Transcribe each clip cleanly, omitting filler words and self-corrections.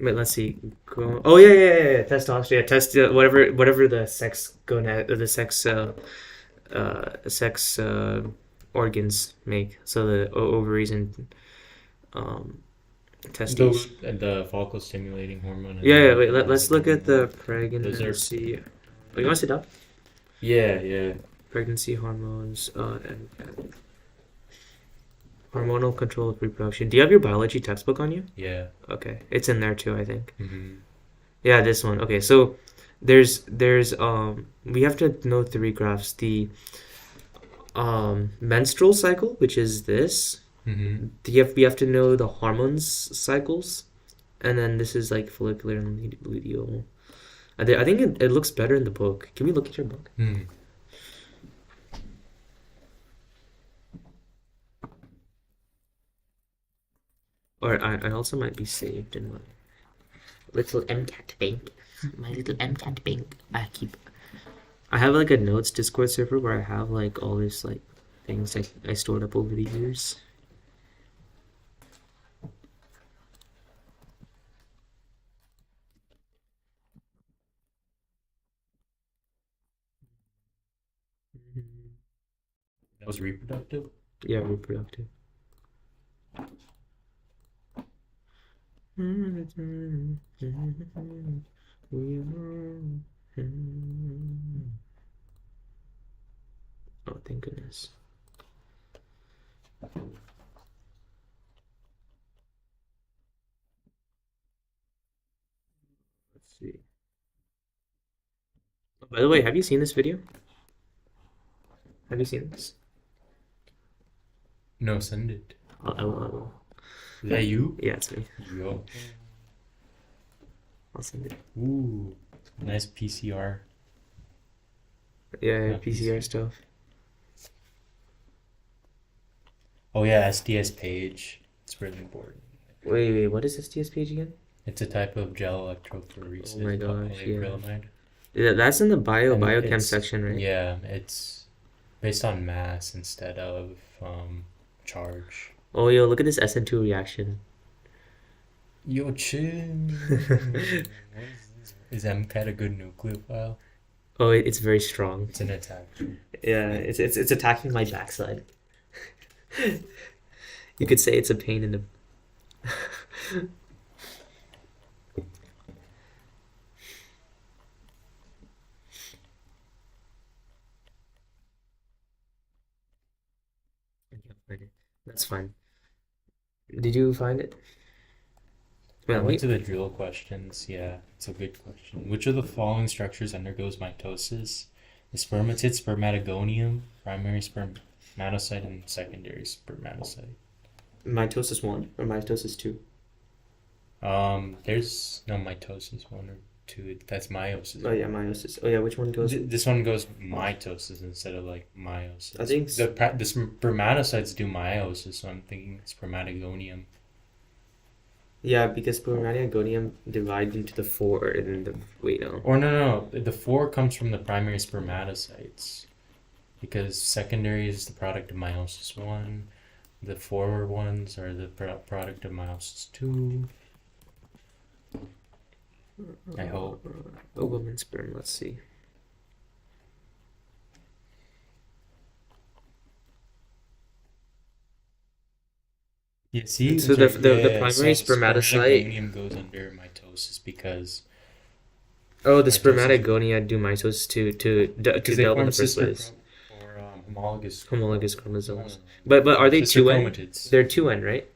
Wait, let's see. Oh yeah, yeah, yeah, yeah. Testosterone. Yeah, whatever the sex gonad, the sex organs make. So the ovaries and um testes. The follicle stimulating hormone and Yeah, the yeah. Wait, let's luteinizing look at hormone. the Those are pregnancy. Oh, you want to sit down? yeah, yeah. Pregnancy hormones and hormonal control of reproduction. Do you have your biology textbook on you? Yeah. Okay, it's in there too, I think. Hmm. Yeah, this one. Okay, so there's we have to know three graphs. The menstrual cycle, which is this. Hmm. We have to know the hormones cycles, and then this is like follicular and luteal. I think it looks better in the book. Can we look at your book? Hmm. Or I also might be saved in my little MCAT bank. My little MCAT bank. I have like a notes Discord server where I have like all this like things I stored up over the years. Mhm. That was reproductive. Yeah, reproductive. We are. Oh, thank goodness. Let's see. Oh, by the way, have you seen this video? Have you seen this? No, send it. I will. Is that you? Yeah, it's me. Yo. I'll send it. Ooh. Nice PCR. Yeah, Not PCR PCR. stuff. Oh yeah, SDS page. It's really important. Wait, what is this TS page again? It's a type of gel Oh my electrophoresis, gosh, yeah. polyacrylamide. Yeah, that's in the And biochem it's section, right? yeah, it's based on mass instead of charge. Oh, yo, look at this SN2 reaction. Yo, chill. What is this? Is MCAT a good nucleophile? Oh, it's very strong. It's an attack. Yeah, it's attacking my backside. You could say it's a pain in the. I can't find it. That's fine. Did you find it? I Well, went me. to the drill questions. Yeah, it's a good question. Which of the following structures undergoes mitosis? The spermatid, spermatogonium, primary spermatocyte, and secondary spermatocyte. Mitosis 1 or mitosis 2? There's no mitosis one or two. That's meiosis Oh, yeah, one. meiosis. Oh, yeah, which one goes? This one goes mitosis instead of like I meiosis. think. The spermatocytes do meiosis, so I'm thinking spermatogonium. Yeah, because spermatogonium divides into the four, and then the. Wait, no. Or no. The four comes from the primary spermatocytes because secondary is the product of meiosis one. The four ones are the product of meiosis two. I hope. A woman's sperm, let's see. Yeah, see, So it's the right. the, Yeah, the yeah. primary So spermatocyte. spermatogonium goes under mitosis because Oh, the mitosis spermatogonia do mitosis to because they delve in form the first sister place. or homologous Homologous uh, chromosomes. But are they sister 2N? chromatids. They're 2N, right?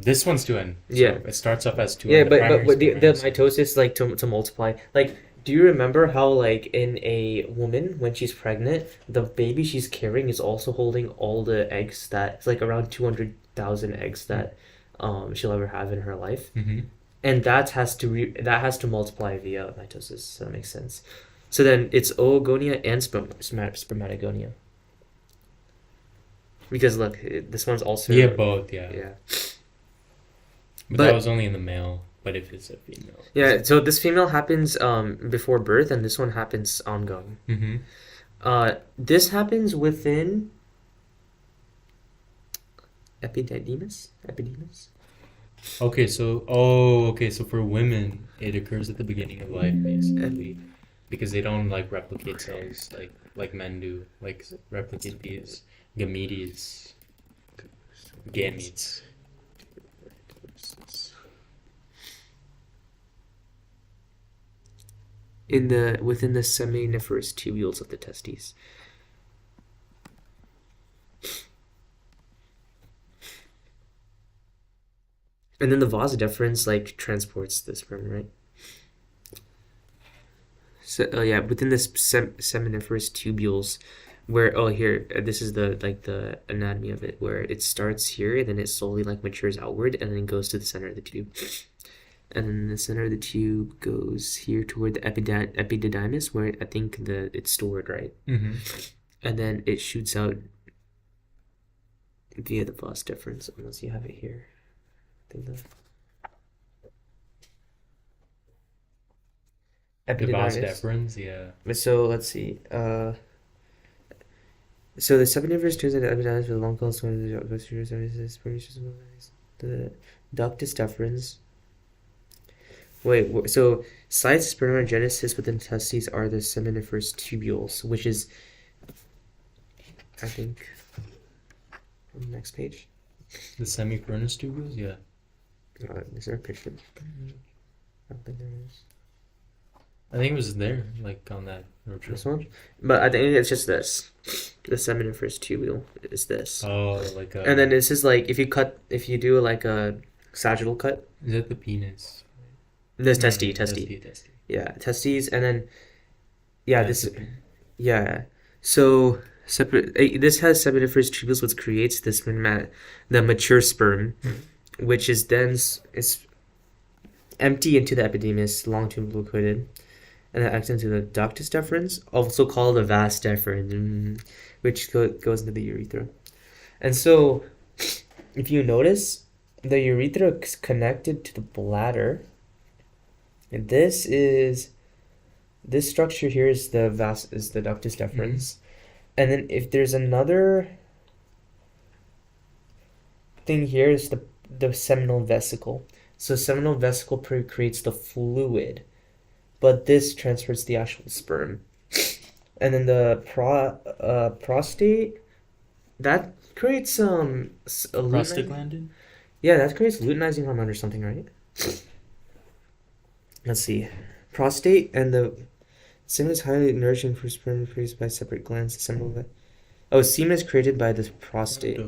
This one's 2N, Yeah. so it starts off as Yeah, 2N. The but primary the spermatocyte. mitosis like to multiply. Like, do you remember how like in a woman when she's pregnant, the baby she's carrying is also holding all the eggs that it's like around 200,000 eggs that she'll ever have in her life. Mm-hmm. And that has to multiply via mitosis. So that makes sense. So then it's oogonia and spermatogonia. Because look, this one's Yeah, also both. Yeah, yeah. but that But was only in the male. But if it's a female, yeah, so this female happens before birth, and this one happens ongoing. mm-hmm. This happens within epididymis. Epididymis. Okay, so for women, it occurs at the beginning of life, And basically, because they don't like replicate cells like men do, like replicate these gametes, gametes. in the within the seminiferous tubules of the testes. And then the vas deferens like transports the sperm, right? So yeah, within this seminiferous tubules, where here this is the like the anatomy of it, where it starts here and then it slowly like matures outward and then goes to the center of the tube, and then the center of the tube goes here toward the epididymis, where I think it's stored, right? Mm-hmm. And then it shoots out via the vas deferens, unless you have it here. I think the The vas epididymis. deferens, yeah. So let's see. So the seminiferous tubes of the epididymis with long coils one of the posterior services, the ductus deferens. Wait, so sites of spermatogenesis within testes are the seminiferous tubules, which is, I think, on the next page. The semifronous tubules, yeah. Is there a picture? I don't think there is. I think it was there, like on that road trip. This one? But I think it's just this. The seminiferous tubule is this. Oh, like And then this is like, if you do like a sagittal cut, is that the penis? this No, testes, no, testes. testes. Yeah, testes, and then, yeah, That's this, the penis. yeah. So, this has seminiferous tubules, which creates the mature sperm, which is then is empty into the epididymis, long tubule coated, and then acts into the ductus deferens, also called the vas deferens, which goes into the urethra. And so, if you notice, the urethra is connected to the bladder. And this structure here is the ductus deferens. And then if there's another thing here is the seminal vesicle. So seminal vesicle creates the fluid, but this transfers the actual sperm. And then the prostate, that creates Prostaglandin? yeah, that creates luteinizing hormone or something, right? Let's see. Prostate and the semen is highly nourishing for sperm produced by separate glands. The seminal semen is created by the prostate.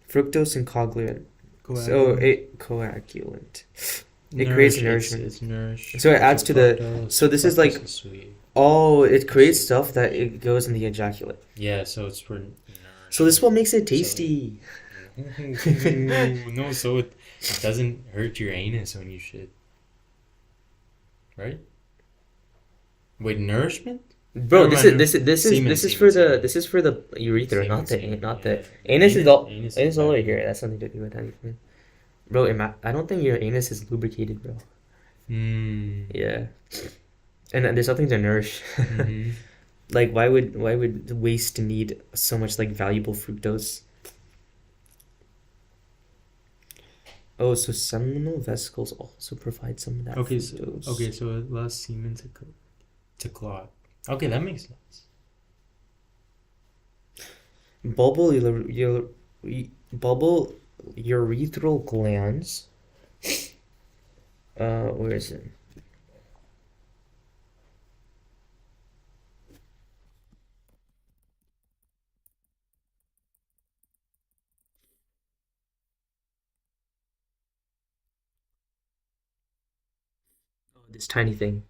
Fructose and coagulant. So it coagulant. It creates nourishment. It's nourished. So it adds to the. Fructose. So this is like. Fructose sweet. Oh, it creates stuff that it goes in the ejaculate. Yeah, so it's for So this is what makes it tasty. No, so it doesn't hurt your anus when you shit. Right? Wait, nourishment? Bro, Never this mind, is for the urethra, not the anus is all over here. That's something to do with anything. Bro, I don't think your anus is lubricated, bro. Yeah, and there's something to nourish. Mm-hmm. Like, why would waste need so much like valuable fructose? Oh, so seminal vesicles also provide some of that fructose. So it allows semen to clot. Okay, that makes sense. Bulbal urethral glands. Where is it? Oh, this tiny thing.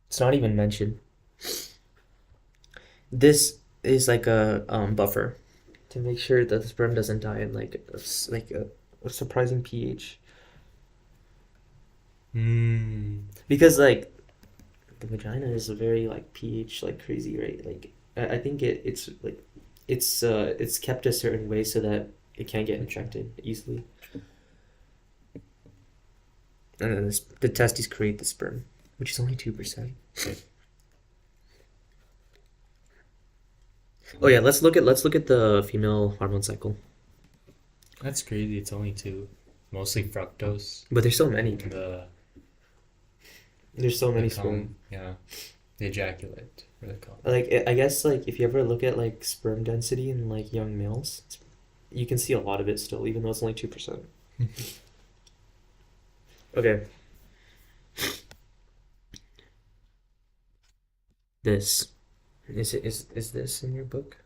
It's not even mentioned. This is like a buffer to make sure that the sperm doesn't die in like a surprising pH. Because like the vagina is a very like pH like crazy, right? Like I think it's like it's kept a certain way so that it can't get infected easily. And then the testes create the sperm, which is only 2%. Oh yeah, let's look at the female hormone cycle. That's crazy. It's only two, mostly fructose. But there's so many. The There's so the many sperm. cum, yeah, the ejaculate or the cum. Like I guess like if you ever look at like sperm density in like young males, you can see a lot of it still, even though it's only 2%. Okay. This is this in your book?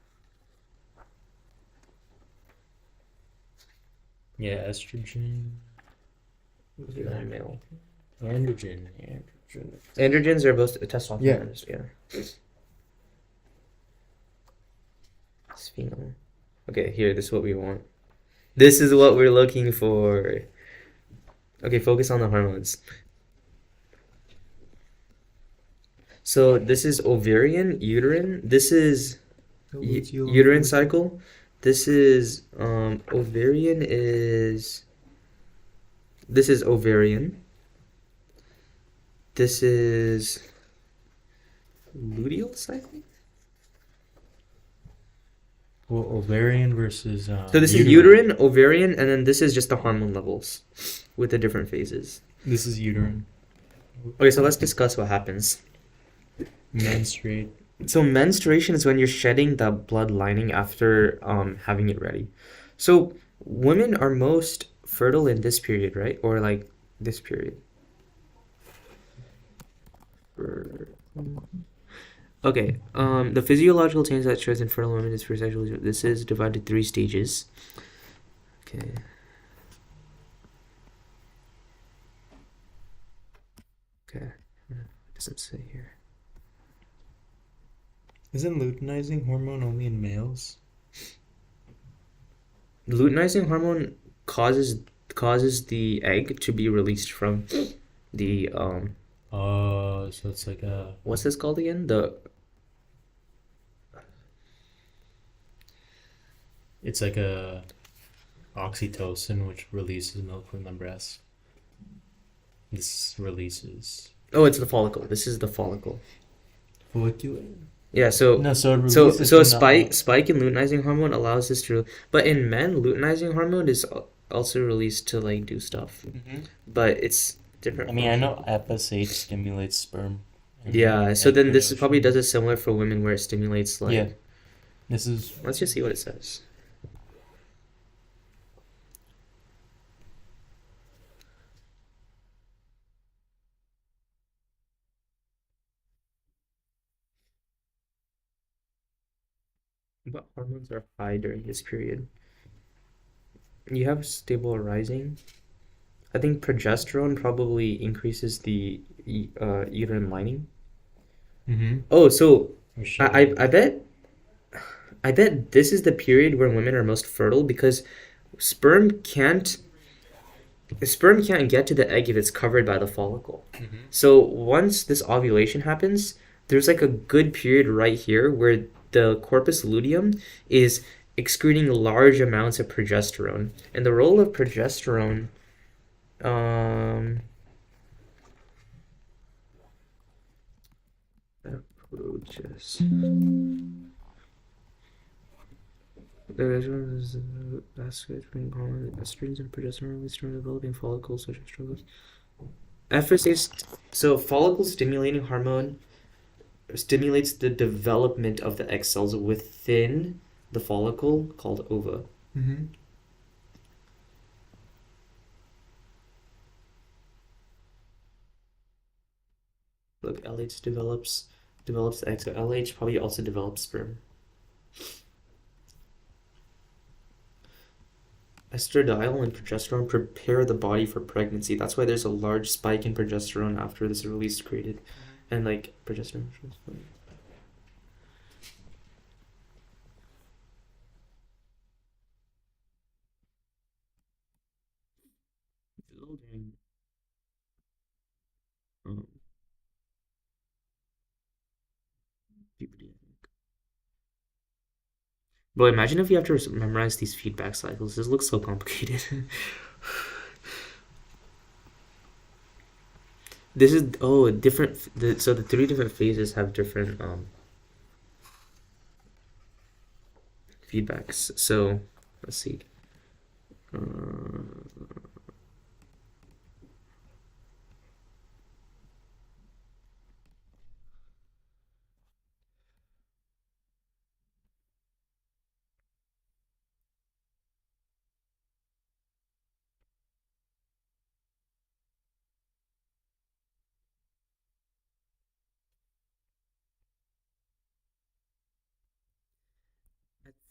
Yeah, estrogen, Male. androgen. Androgens are both testosterone. Yeah. Sphenol. Okay, here, this is what we want. This is what we're looking for. Okay, focus on the hormones. So this is ovarian, uterine. This is uterine cycle. This is ovarian is this is ovarian. This is luteal cycle. Well, ovarian versus So this is uterine, ovarian, and then this is just the hormone levels with the different phases. This is uterine. Okay, so let's discuss what happens. Menstruate. So menstruation is when you're shedding the blood lining after having it ready. So women are most fertile in this period, right? Or like this period. Okay, the physiological change that shows in fertile women is for sexual. This is divided 3 stages. Okay. Okay. It doesn't say here. Isn't luteinizing hormone only in males? The luteinizing hormone causes the egg to be released from the Oh, so it's like a. what's this called again? It's like a oxytocin, which releases milk from the breast. This releases Oh, it's the follicle. This is the follicle. follicular. Yeah, so No, so it so releases so from spike in luteinizing hormone allows this to, but in men, luteinizing hormone is also released to like do stuff, but it's different. I mean, I know FSH stimulates sperm. and Yeah, so egg then this production. probably does it similar for women where it stimulates like. Yeah. This is Let's just see what it says. What hormones are high during this period? You have stable arising. I think progesterone probably increases the uterine lining. Oh, so I bet this is the period where women are most fertile because sperm can't get to the egg if it's covered by the follicle. So once this ovulation happens, there's like a good period right here where the corpus luteum is excreting large amounts of progesterone. And the role of progesterone approaches. The estrogen is the basket between hormone estrogens and progesterone released during developing follicles such as struggles. FSH, so follicle stimulating hormone stimulates the development of the egg cells within the follicle called ova. Look, LH develops the egg, so LH probably also develops sperm. Estradiol and progesterone prepare the body for pregnancy. That's why there's a large spike in progesterone after this release is created. And like progesterone. During puberty, I think. Bro, imagine if you have to memorize these feedback cycles. This looks so complicated. This is different. So the 3 different phases have different feedbacks. So let's see.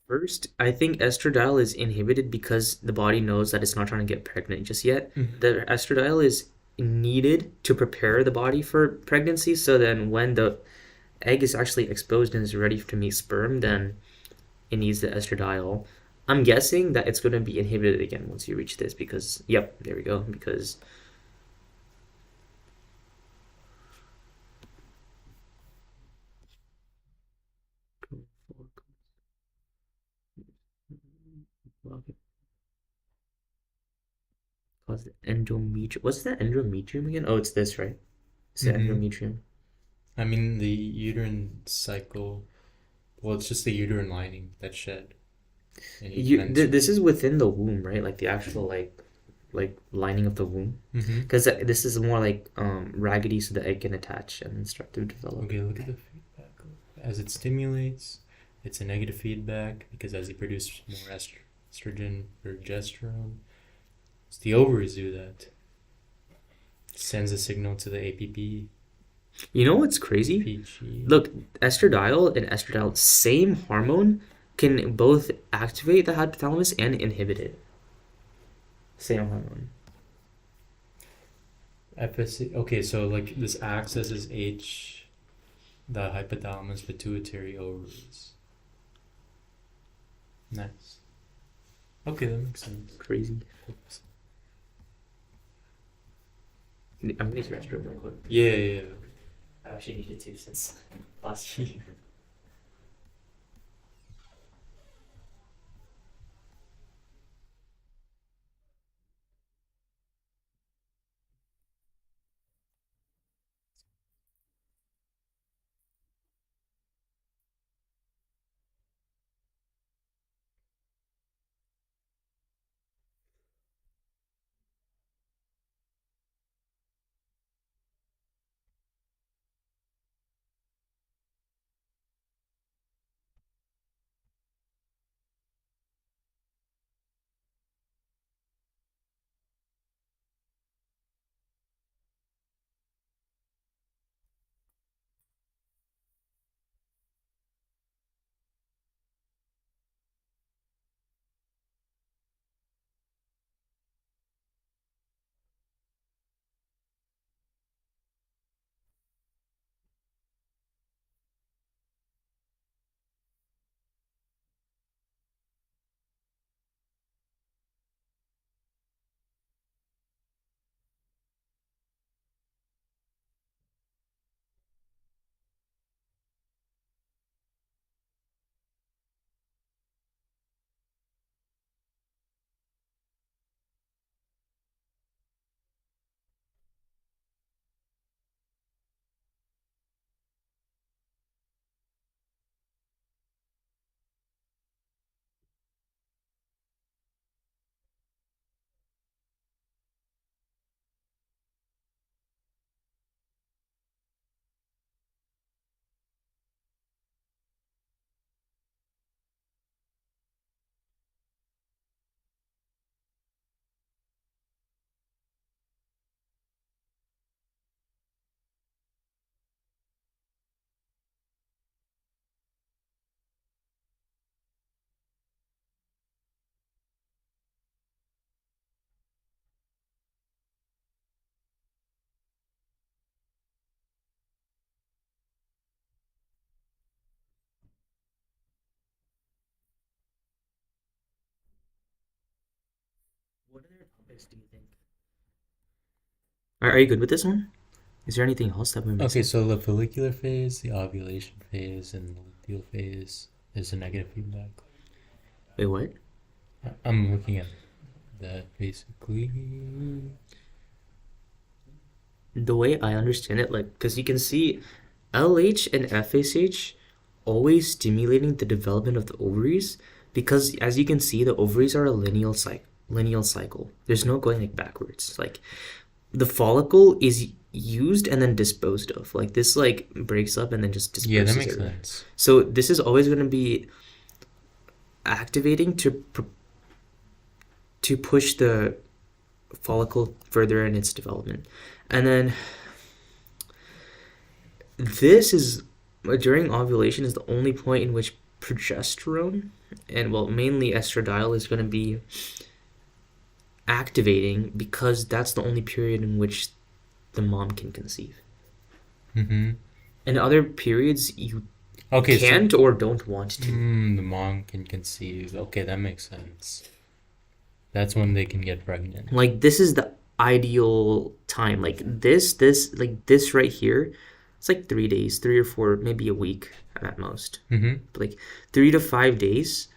First, I think estradiol is inhibited because the body knows that it's not trying to get pregnant just yet. Mhm. The estradiol is needed to prepare the body for pregnancy, so then when the egg is actually exposed and is ready to meet sperm, then it needs the estradiol. I'm guessing that it's going to be inhibited again once you reach this because, yep, there we go. Because cause the endometrium. What's the endometrium again? Oh, it's this, right? It's the Mhm. endometrium. I mean, the uterine cycle. Well, it's just the uterine lining that's shed, and you This menstruate. is within the womb, right? Like the actual like lining of the womb. Mm-hmm. Because this is more like raggedy, so the egg can attach and start to develop. Okay, look at the feedback. As it stimulates, it's a negative feedback because as you produce more estrogen, progesterone, it's the ovaries do that. It sends a signal to the APP, You know what's crazy? PG. Look, estradiol and estradiol, same hormone, can both activate the hypothalamus and inhibit it. Same hormone. FSC. Okay, so like this axis is H, the hypothalamus, pituitary, ovaries. Nice. Okay, that makes sense. Crazy. I'm gonna use the restroom real quick. Yeah, yeah, yeah. I actually needed to since last year. What other topics do you think? Are you good with this one? Is there anything else that we're Okay, missing? so the follicular phase, the ovulation phase, and the luteal phase is a negative feedback. Wait, what? I'm looking at that basically. The way I understand it, like, because you can see LH and FSH always stimulating the development of the ovaries, because as you can see, the ovaries are a lineal cycle. There's no going like backwards. Like the follicle is used and then disposed of. Like this like breaks up and then just Yeah, that disperses makes everywhere. sense. So this is always going to be activating to push the follicle further in its development. And then this is during ovulation is the only point in which progesterone and well, mainly estradiol is going to be activating because that's the only period in which the mom can conceive. Mm-hmm. In other periods, you Okay, can't or don't want to. the mom can conceive. Okay, that makes sense. That's when they can get pregnant. Like this is the ideal time. Like this right here, it's like 3 days, 3 or 4, maybe a week at most. Mm-hmm. But like 3 to 5 days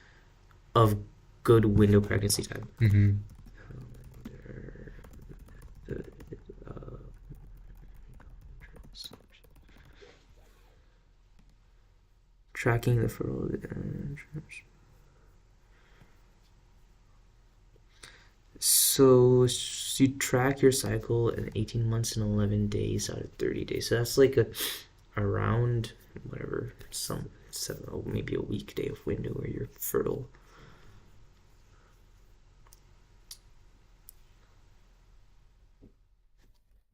of good window pregnancy time. Mm-hmm. Tracking the fertile. So you track your cycle in 18 months and 11 days out of 30 days. So that's like around whatever, maybe a weekday of window where you're fertile.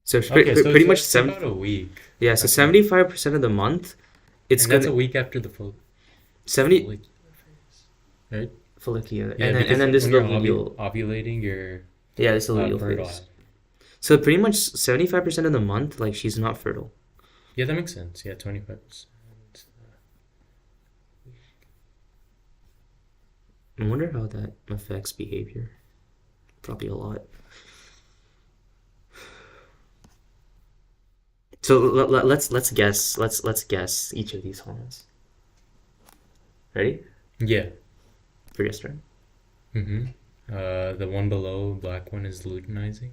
So it's Okay, so pretty it's much it's about a week. yeah. So That's 75% of the month, it's and that's gonna a week after the 70 follicular phase, right? follicular, Yeah, and then this is when the you're luteal. ovulating, you're Yeah, this is the luteal fertile. phase. So pretty much 75% of the month, like she's not fertile. Yeah, that makes sense. Yeah, 25%. I wonder how that affects behavior. Probably a lot. So let's guess. Let's guess each of these hormones. Ready? Yeah. Progesterone. Mm-hmm. The one below, black one, is luteinizing.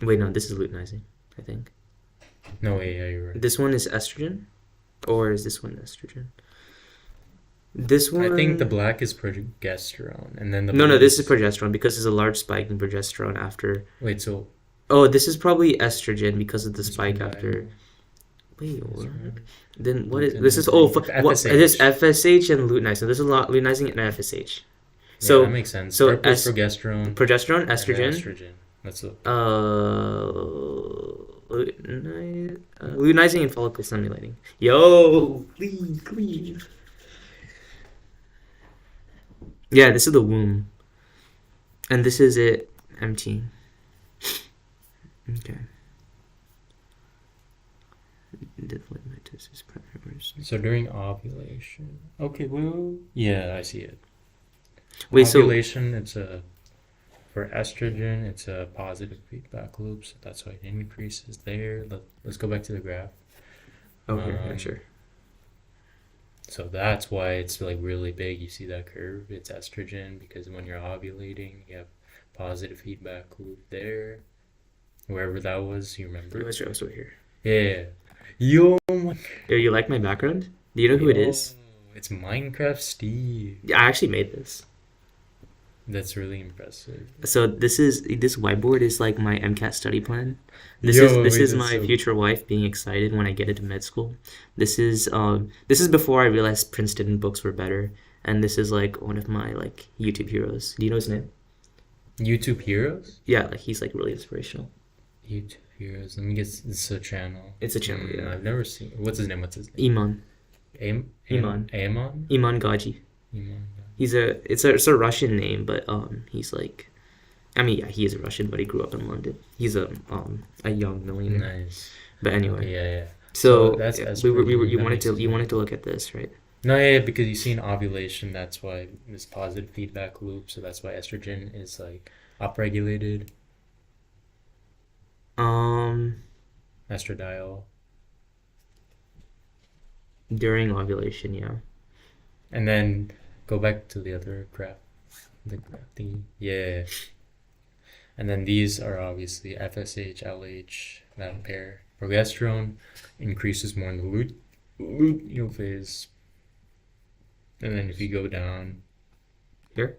Wait, no, this is luteinizing, I think. No, yeah, you're right. This one is estrogen, or is this one estrogen? This one. I think the black is progesterone, and then the No, blue this is progesterone because there's a large spike in progesterone after. Wait, so Oh, this is probably estrogen because of the This spike one after. died. Wait, what? right. Then what is Then this? Is it's oh, like what? FSH. It is FSH and luteinizing. This is luteinizing and FSH. Yeah, So that makes sense. so Purple is es- progesterone, progesterone, and then estrogen, estrogen. That's it. luteinizing and follicle stimulating. Yo, clean. Yeah, this is the womb, and this is it empty. Okay. So during ovulation. Okay, well, yeah, I see it. Wait, so Ovulation, for estrogen, it's a positive feedback loop, so that's why it increases there. Let's go back to the graph. okay, yeah, um, sure. So that's why it's like really big. You see that curve? It's estrogen because when you're ovulating, you have positive feedback loop there. Wherever that was, you remember? I was right here. Yeah. Yo, my Yo, you like my background? Do you know who it is? It's Minecraft Steve. Yeah, I actually made this. That's really impressive. So this whiteboard is like my MCAT study plan. Yo, This wait, is that's my so- future wife being excited when I get into med school. This is before I realized Princeton books were better, and this is like one of my like YouTube heroes. Do you know his name? YouTube Heroes? Yeah, like he's like really inspirational. YouTube Heroes. Let me guess. It's a channel. It's a channel, yeah. I've never seen. What's his name? Iman Amon? Iman Gaji. Amon. It's a Russian name, but he's like, I mean, yeah, he is Russian, but he grew up in London. He's a young millionaire. Nice. But anyway, Okay, yeah. so that's yeah, estrogen, you that wanted makes to sense. look at this, right? No, yeah, because you see an ovulation, that's why this positive feedback loop, so that's why estrogen is like upregulated, Um, estradiol. during ovulation, yeah. And then go back to the other graph. The graph thingy. Yeah. And then these are obviously FSH, LH, that pair. Progesterone increases more in the luteal phase. And then if you go down, Here?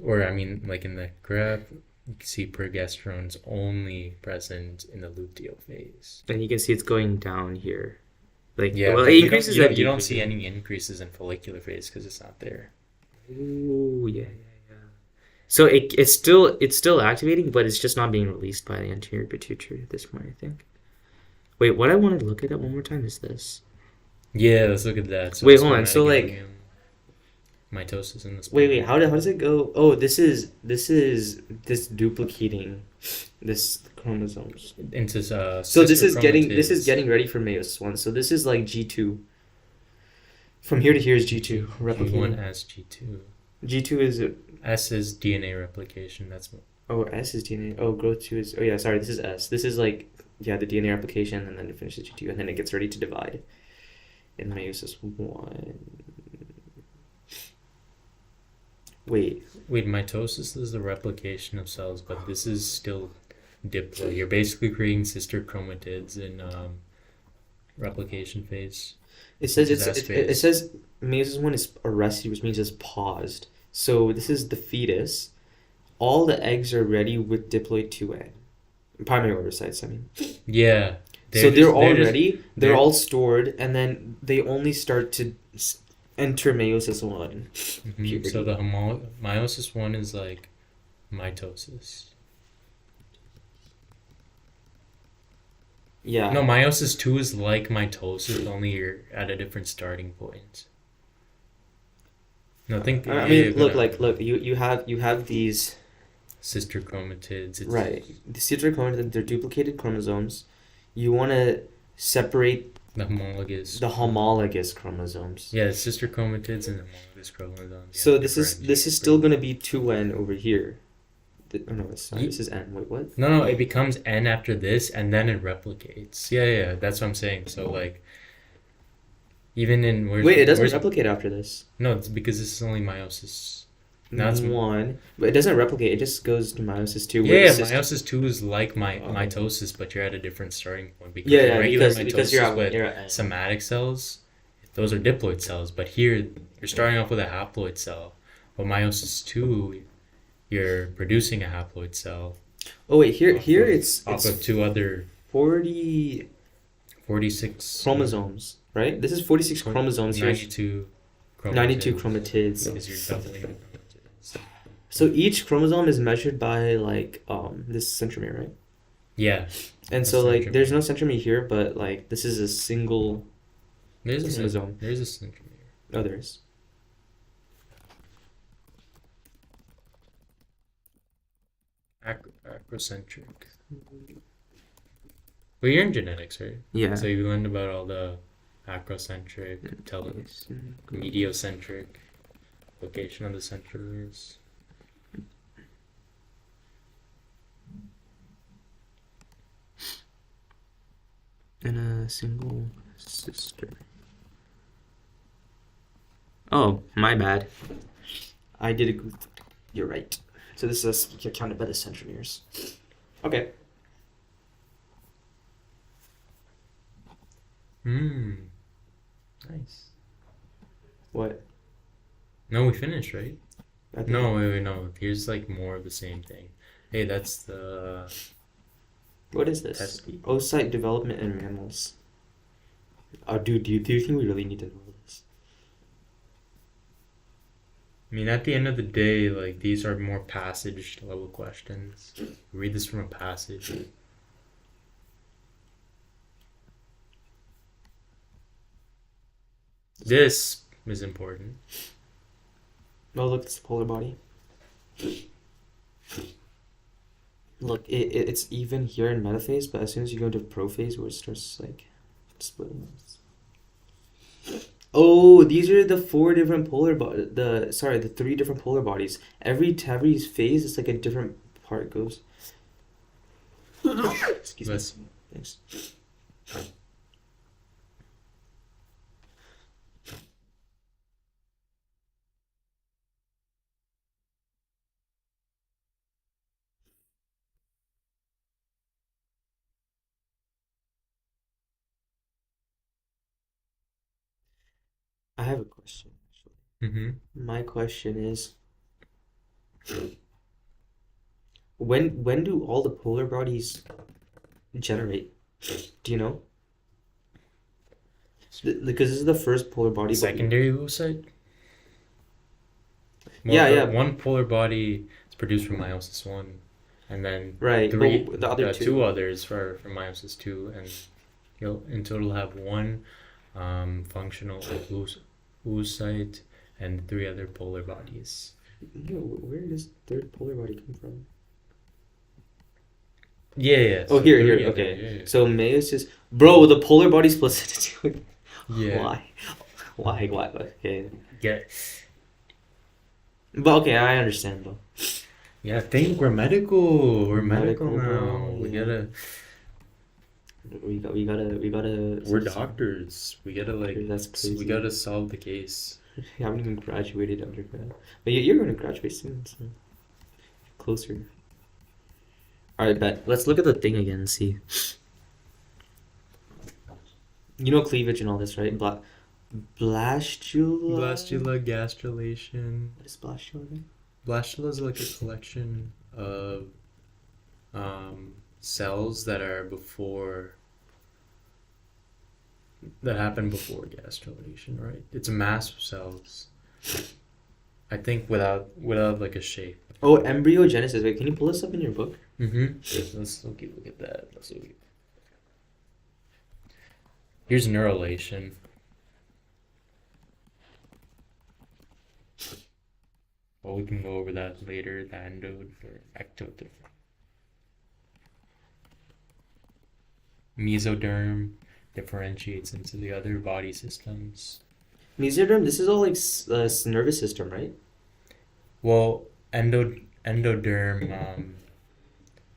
or I mean, like in the graph, you can see progesterone's only present in the luteal phase. And you can see it's going down here. Like, Yeah, well, but it increases you and don't, you don't see decreases. any increases in follicular phase because it's not there. Ooh, yeah. So it's still activating, but it's just not being released by the anterior pituitary at this point, I think. Wait, what I want to look at one more time is this. Yeah, let's look at that. So Wait, it's hold on. So, like, spermatogenesis. mitosis in the Wait. How does it go? Oh, this duplicating this chromosomes. into So this sister is chromatids. getting ready for meiosis one. So this is like G2. From here to here is G2 G1 replicating. as G2. G2 is S is DNA replication. That's S is DNA. Oh, growth 2 is yeah. Sorry, this is S. This is like the DNA replication, and then it finishes G2, and then it gets ready to divide in meiosis one. Wait, mitosis is the replication of cells, but this is still diploid. You're basically creating sister chromatids in replication phase. it says Which is it S-phase. says meiosis one is arrested, which means it's paused. So this is the fetus. All the eggs are ready with diploid 2N. Primary oocytes, I mean. Yeah. So they're all just- ready, they're they're- all stored, and then they only start to enter meiosis one. Mhm. puberty. So the meiosis one is like mitosis. Yeah. No, meiosis two is like mitosis, only you're at a different starting point. No, think. I yeah, mean, you're look, gonna- look, you have these sister chromatids. It's, right. The citric they're duplicated chromosomes. You want to separate The homologous. the homologous chromosomes. Yeah, sister chromatids and homologous chromosomes. So Yeah, this is differentiate. still going to be 2N over here. Oh no, Ye- this is N. Wait, what? No, it becomes N after this, and then it replicates. Yeah, that's what I'm saying. So like, even in Wait, it doesn't replicate after this. No, it's because this is only meiosis. Now it's one, but it doesn't replicate. It just goes to meiosis two. Yeah, meiosis two is like mitosis, but you're at a different starting point. Because in regular because you're mitosis with at N. somatic cells, those are diploid cells. But here, you're starting off with a haploid cell. But meiosis two, you're producing a haploid cell. Oh wait, here off it's of two other 40 46 chromosomes, right? This is 46 chromosomes here. 92 chromatids. 92 chromatids. Because you're doubling the chromatids. So each chromosome is measured by like this centromere, right? Yeah, And A so like centromere. there's no centromere here, but like this is a single there's a chromosome. there's a centromere. Oh, there is. Acrocentric. Well, you're in genetics, right? Yeah. So you learned about all the acrocentric, mediocentric, location of the centromeres. And a single sister. Oh, my bad. I did a good. You're right. So this is counted by the centromeres. Okay. Nice. What? No, we finished, right? I think- No, wait, no. Here's like more of the same thing. Hey, that's the What is this? pesky. Oocyte development in mammals. Oh, dude, do you think we really need to know this? I mean, at the end of the day, like these are more passage level questions. Read this from a passage. This is important. Oh, look, it's the polar body. Look, it's even here in metaphase, but as soon as you go into prophase, where it starts like splitting. Oh, these are the four different the three different polar bodies. Every phase, it's like a different part goes. Excuse me. Let's- Thanks. I have a question, actually. My question is, when do all the polar bodies generate? Do you know? Because this is the first polar body. Secondary oocyte? Yeah. One polar body is produced from meiosis one, and then Right, three, but the other two. two others are from meiosis two, and you'll in total have one functional oocyte, and three other polar bodies. No, where does third polar body come from? Yeah. Oh, So here, three other, okay. So May is just, bro, the polar body splits into two. yeah. Why? Why? Okay. Yeah. But okay, I understand though. Yeah, think we're medical. We're medical Medical, now. bro, We yeah. gotta. We gotta. We're doctors. We gotta That's we crazy. gotta solve the case. I haven't even graduated undergrad, but you're going to graduate soon, so closer. All right, bet. Let's look at the thing again and see. You know cleavage and all this, right? Blastula. Blastula, gastrulation. What is blastula again? Blastula is like a collection of cells that happen before gastrulation, right? It's a mass of cells. I think without like a shape. Oh, embryogenesis. Wait, can you pull this up in your book? Mm-hmm. Let's look at that. Here's neurulation. Well, we can go over that later. The endode or ectoderm. Mesoderm differentiates into the other body systems. Mesoderm. This is all like nervous system, right? Well, endoderm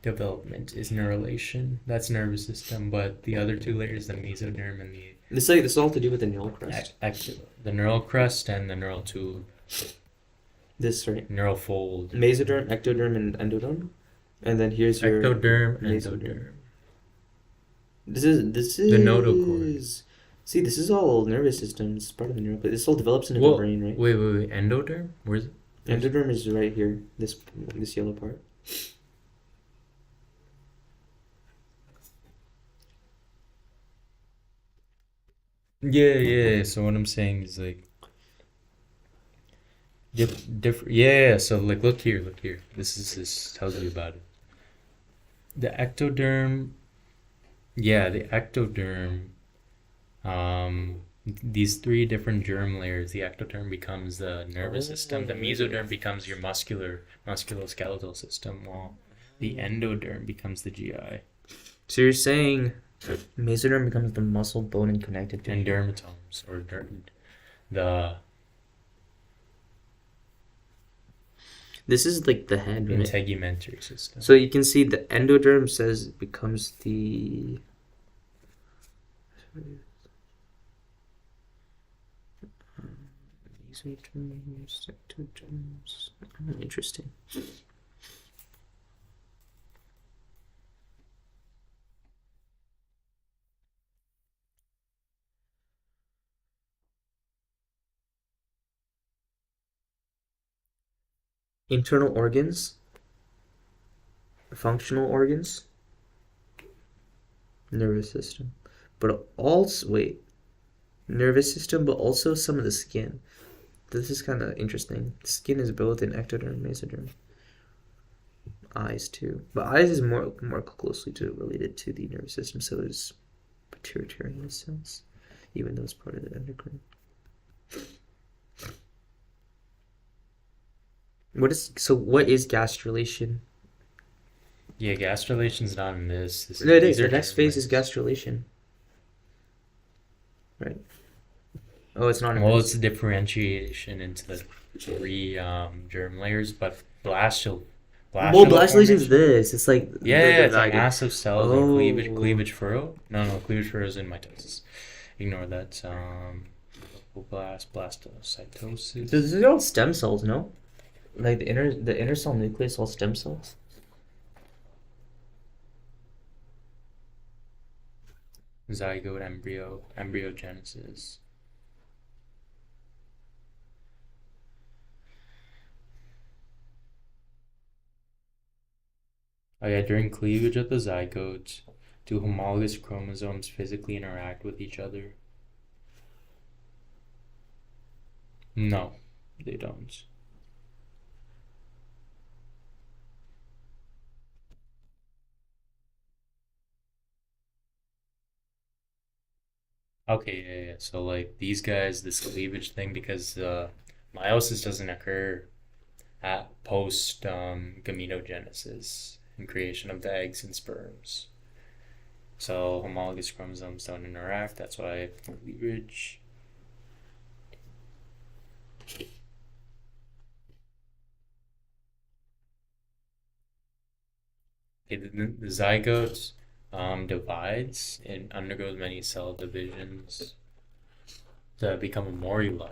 development is neurulation. That's nervous system, but the other two layers, the mesoderm and the This is all to do with the neural crest. the neural crest and the neural tube. This, right? Neural fold. Mesoderm, ectoderm, and endoderm. And then here's your Ectoderm, mesoderm. endoderm. This is The nodal cord. See, this is all nervous system. It's part of the neural. But this all develops into Well, the brain, right? Wait. Endoderm? Where's it? Endoderm is right here. This yellow part. Yeah. So what I'm saying is like different. Yeah. So like, look here. This tells you about it. The ectoderm. Yeah, the ectoderm. These three different germ layers. The ectoderm becomes the nervous system. The mesoderm becomes your musculoskeletal system, while the endoderm becomes the GI. So you're saying mesoderm becomes the muscle, bone, and connective tissue. And dermatomes, or the This is like the head, right? integumentary system. So you can see the endoderm says it becomes the. Mesoderms, ectoderms. Interesting. Internal organs, functional organs, nervous system, but also nervous system, but also some of the skin. This is kind of interesting. Skin is both in ectoderm and mesoderm. Eyes too, but eyes is more closely related to the nervous system, so it's pituitary in a sense, even though it's part of the endocrine. What is gastrulation? Yeah, gastrulation's not in this. No, it is. These The are next phase is germ gastrulation. Right. Oh, it's not in Well, this. it's differentiation into the three germ layers, but blastula. Well, blastulation is this. It's like Yeah, it's like zygote. massive cells Oh. and cleavage furrow. No, cleavage furrow is in mitosis. Ignore that. Blastocytosis. These are all stem cells, no? Like the inner cell nucleus, all stem cells. Zygote, embryogenesis. Oh yeah, during cleavage of the zygote, do homologous chromosomes physically interact with each other? No, they don't. Okay, yeah. So like these guys, this cleavage thing, because Meiosis doesn't occur at post gametogenesis and creation of the eggs and sperms. So homologous chromosomes don't interact. That's why cleavage. Okay, the zygote divides and undergoes many cell divisions to become a morula.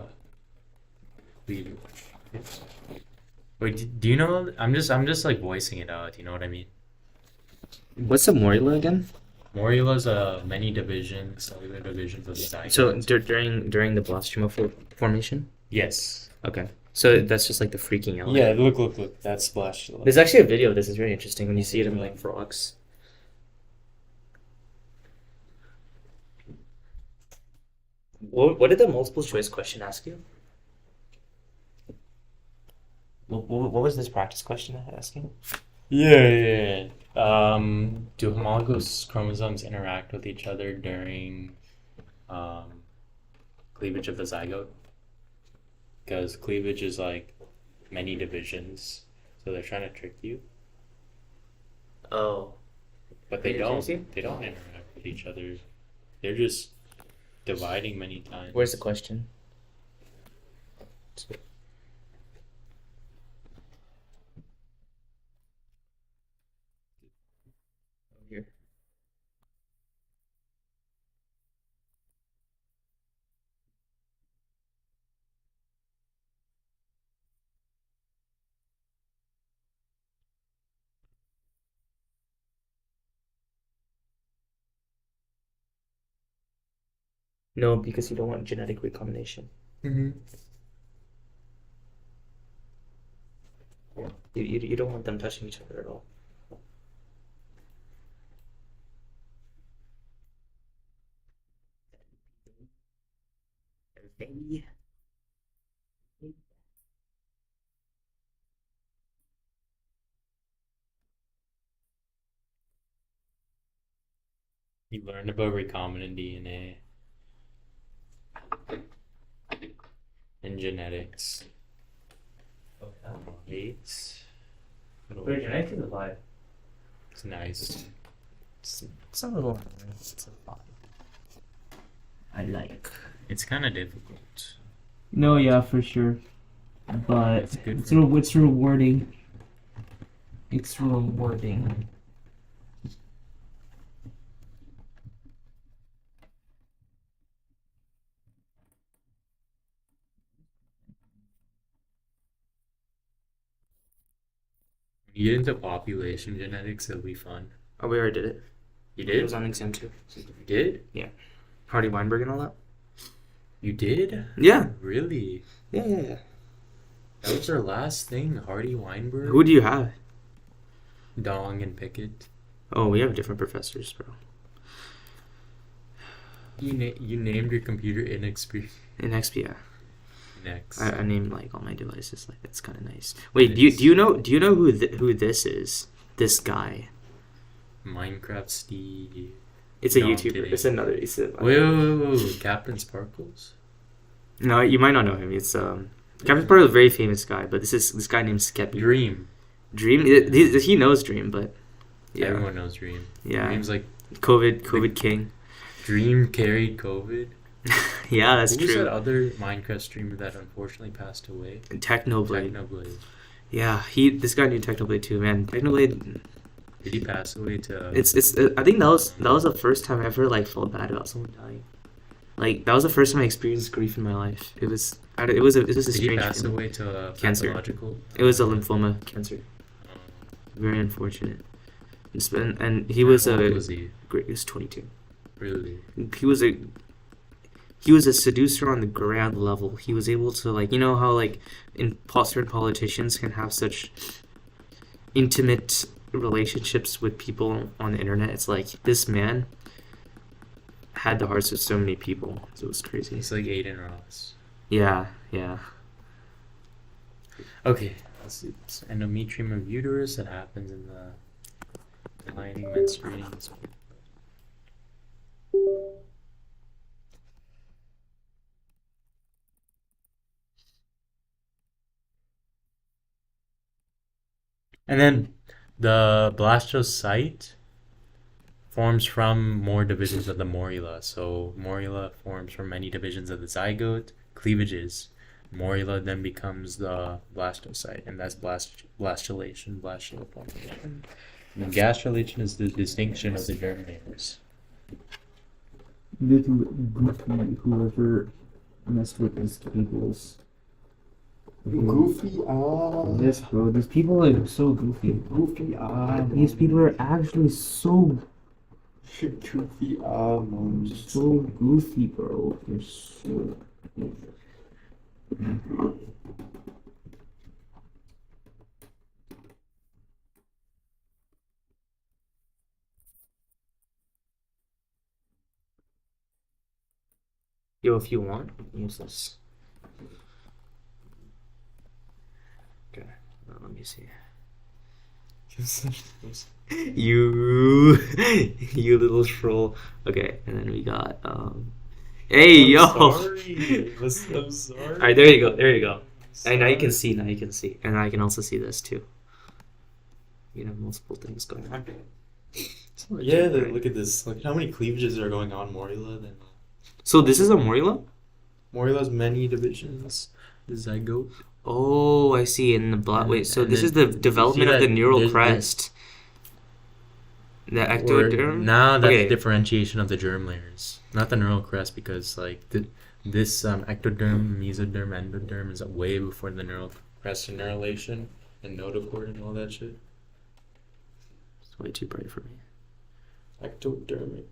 Wait, do you know? I'm just like voicing it out. You know what I mean? What's a morula again? Morula's many divisions, cellular divisions of the zygote. So during the blastema formation. Yes. Okay. So that's just like the freaking out. Yeah. Look. That's blastula. There's actually a video of this. It's very interesting when you see it in like frogs. What did the multiple choice question ask you? What was this practice question asking? Yeah. Do homologous chromosomes interact with each other during cleavage of the zygote? Because cleavage is like many divisions, so they're trying to trick you. Oh. But they Wait, don't. seriously? They don't interact with each other. They're just dividing many times. Where's the question? Here. No, because you don't want genetic recombination. Mm-hmm. You don't want them touching each other at all. Baby. You learned about recombinant DNA and genetics. Wait. Wait, genetics is a vibe. It's nice. It's a little. It's a vibe. I like. It's kind of difficult. No, yeah, for sure. But It's good. it's rewarding. It's rewarding. When you get into population genetics, it'll be fun. Oh, we already did it. You It was did? on exam 2. You did? Hardy Weinberg and all that. You did? Yeah. Really? Yeah. That was our last thing, Hardy Weinberg, Who do you have? Dong, and Pickett. Oh, we have different professors, bro. You named your computer inexperienced. In XP, yeah. Next. I named like all my devices. Like that's kind of nice. Wait, do you know who this is? This guy. Minecraft Steve. It's a No, I'm YouTuber. kidding. It's another. It's a, Wait. Captain Sparkles? No, you might not know him. It's Captain Sparkle is a very famous guy, but this guy named Skeppy. Dream. Dream. He knows Dream, but yeah, Everyone knows Dream. yeah. Dream's like COVID King. Dream carried COVID. Yeah, that's Who was that true. other Minecraft streamer that unfortunately passed away? Technoblade. Technoblade. Yeah, this guy knew Technoblade too, man. Technoblade. Did he pass away to? It's. I think that was the first time I ever like felt bad about someone dying. Like that was the first time I experienced grief in my life. It was a Did he strange pass feeling. away to Cancer. pathological? It was a lymphoma cancer. Um, Very unfortunate. And he was how a old was he? great. He was 22. Really? He was a seducer on the ground level. He was able to like how like certain politicians can have such intimate relationships with people on the internet. It's like this man had the hearts of so many people. So it was crazy. He's like Aiden Ross. Yeah. Okay. Let's see. It's endometrium of uterus that happens in the lining menstruating. And then the blastocyte forms from more divisions of the morula. So morula forms from many divisions of the zygote, cleavages. Morula then becomes the blastocyte, and that's blastulation, blastula formation. And gastrulation is the distinction of the germ layers. Little goofy whoever messed with these cables. Goofy, Yes, bro. These people are so goofy. Goofy, These people are actually so Goofy, so goofy, bro. They're so goofy. Yo, if you want, use this. Okay, let me see. You, you little troll. Okay, and then we got Hey yo. I'm sorry. All right, there you go. There you go. And now you can see. Now you can see, and I can also see this too. You have multiple things going on. Yeah, look at this. Look at how many cleavages are going on Morula. Then So this is a morula. Morula's many divisions. The zygote. Oh, I see. In the black. Wait, so And this then- is the development see of the that neural there's- crest. The ectoderm. Now that's Okay. differentiation of the germ layers, not the neural crest, because like this ectoderm, mesoderm, endoderm is way before the neural crest and neurulation and notochord and all that shit. It's way too bright for me. Ectodermic.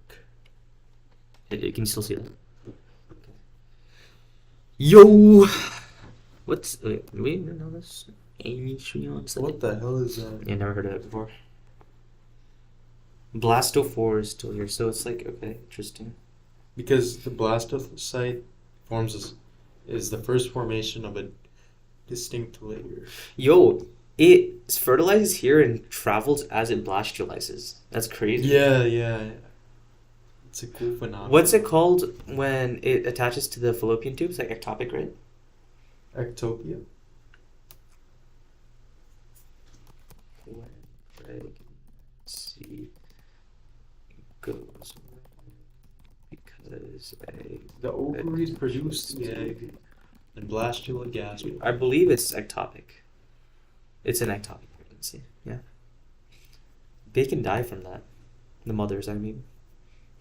Can you still see that? Yo. What's wait? Do we even know this? Amitryons. What the hell is that? Yeah, never heard of it before. Blastophore is still here, so it's like okay, interesting. Because the blastocyte is the first formation of a distinct layer. Yo, it fertilizes here and travels as it blastulizes. That's crazy. Yeah. It's a cool phenomenon. What's it called when it attaches to the fallopian tubes? Like ectopic, right? Ectopia. See, goes because The ovaries produce the egg, and blastula gastrula. I believe it's ectopic. It's an ectopic pregnancy. Yeah. They can die from that. The mothers, I mean.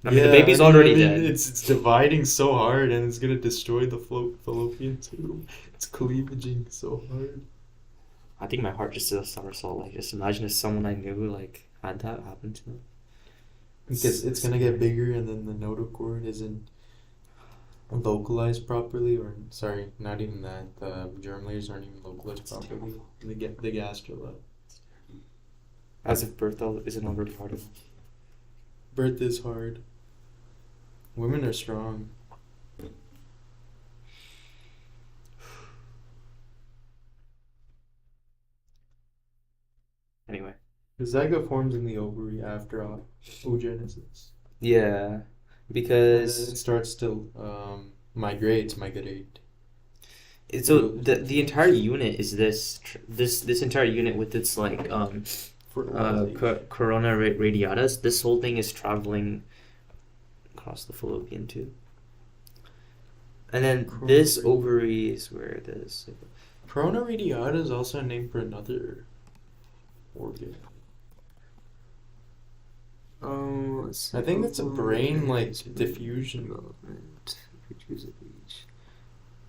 I mean, the baby's already dead. It's dividing so hard, and it's gonna destroy the fallopian tube. It's cleavaging so hard. I think my heart just did a somersault. Like, just imagine if someone I knew like had that happen to them. Because it's gonna get bigger, and then the notochord isn't localized properly, or sorry, not even that. The germ layers aren't even localized properly. The gastrula. As if birth isn't already hard enough. Birth is hard. Women are strong. Anyway. The zygote forms in the ovary after oogenesis. Yeah, And then because it starts to migrate. so the entire unit is this entire unit with its like corona radiatus. This whole thing is traveling across the fallopian tube, and then this ovary is where it is. Corona radiata is also a name for another organ. Oh, let's see. I think it's a brain like diffusion. Development, reproduce of each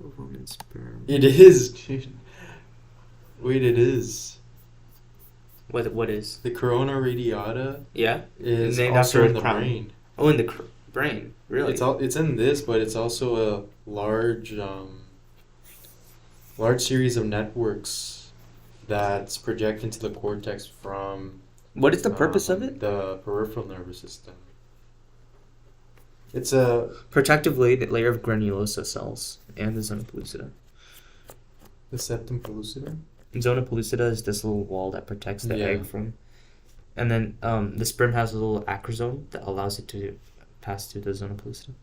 ovum and sperm. It is, dude. Wait, it is. What is? The corona radiata Yeah. is Named also after in the crown. brain. Oh, in the brain. Really? It's in this, but it's also a large series of networks that's project into the cortex from What is the purpose of it? the peripheral nervous system. It's a Protective layer of granulosa cells and the zona pellucida. the septum pellucidum. Zona pellucida is this little wall that protects the Yeah. egg from, and then the sperm has a little acrosome that allows it to pass through the zona pellucida.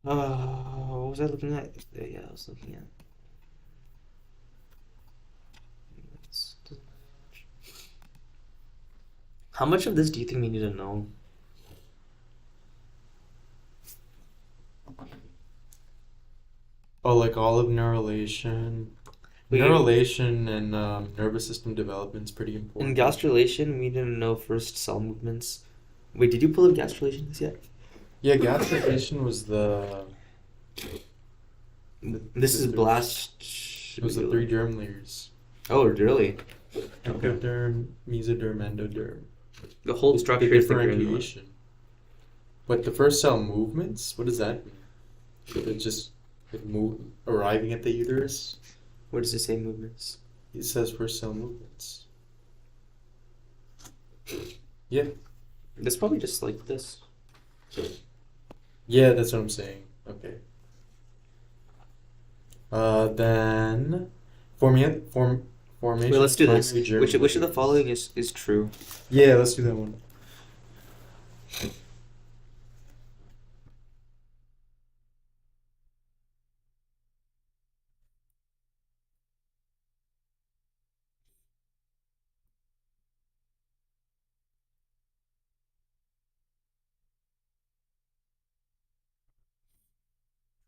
What was I looking at? Yeah, I was looking at. How much of this do you think we need to know? Oh, like all of neurulation. Wait. Neurulation and nervous system development is pretty In important. gastrulation, we didn't know first cell movements. Wait, did you pull up gastrulations yet? Yeah, gastrulation was the. This is blast. It was the 3 germ layers. Oh, really? Ectoderm, mesoderm, endoderm. The whole The structure is the granule. differentiation. But the first cell movements, what does that mean? It's just arriving at the uterus. What does it say movements? It says first cell movements. Yeah. That's probably just like this. Yeah, that's what I'm saying. Okay. Then formation. Wait, let's do this. primary germ Which of the layers. following is true? Yeah, let's do that one.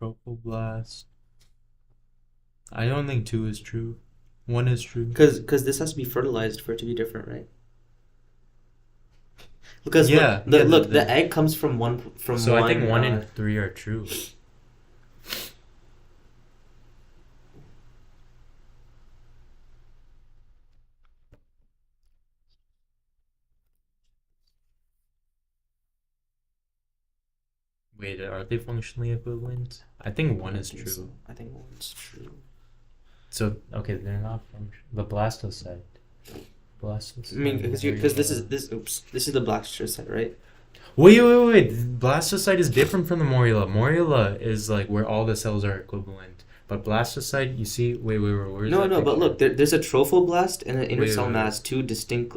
Trophoblast. I don't think 2 is true. 1 is true. Because this has to be fertilized for it to be different, right? Because Yeah, look, the- the egg comes from one So I think 1 uh, and 3 are true. Wait, are they functionally equivalent? I think 1 is true. I think one's true. So okay, they're not the blastocyte. Blastocyte. I mean, because this is the blastocyte, right? Wait. Blastocyte is different from the morula. Morula is like where all the cells are equivalent. But blastocyte, you see, wait, where's No, that no, but picture? look, there's a trophoblast and an inner Wait, cell wait, mass, two distinct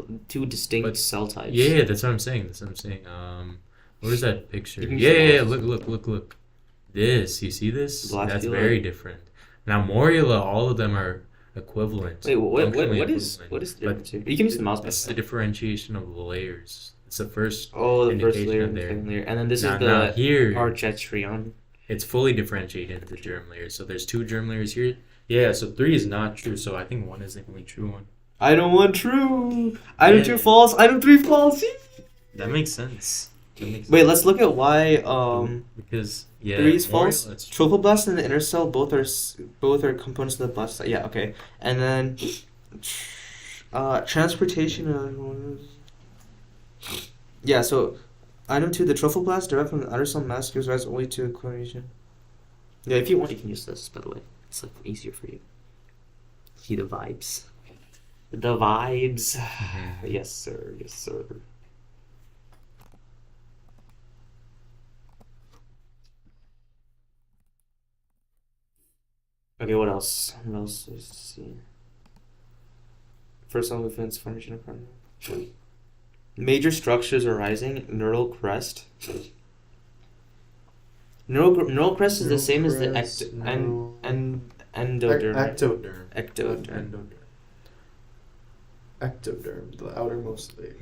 But- cell types. Yeah, that's what I'm saying. Where's that picture? You can Yeah, see look. This, you see this? That's Blastula. very different. Now morula, all of them are equivalent. Wait, functionally what is equivalent. the But difference here? You can use the mouse It's the pad. differentiation of the layers. It's the first. Oh, the first indication layer of and the there. second layer, and then this now, is now the here, archetrion. it's fully differentiated into germ layers. So there's 2 germ layers here. Yeah, so 3 is not true. So I think 1 is the only true one. Item 1 true. Item Yeah. 2 false. Item 3 false. That makes sense. Wait, let's look at why because yeah, 3 is morula, false. it's true. Trophoblast and the inner cell both are components of the blastocyte. Yeah, okay. And then transportation of yeah. So item 2, the trophoblast derived from the outer cell mass gives rise only to coordination. Yeah, if you want, you can use this. By the way, it's like easier for you. See the vibes. The vibes. Yes, sir. Yes, sir. Okay, what else? What else? Let's see. First cell movements, formation of primary. Major structures arising, neural crest. Neural crest is the same as the endoderm. Ectoderm. Ectoderm. Ectoderm, the outermost layer.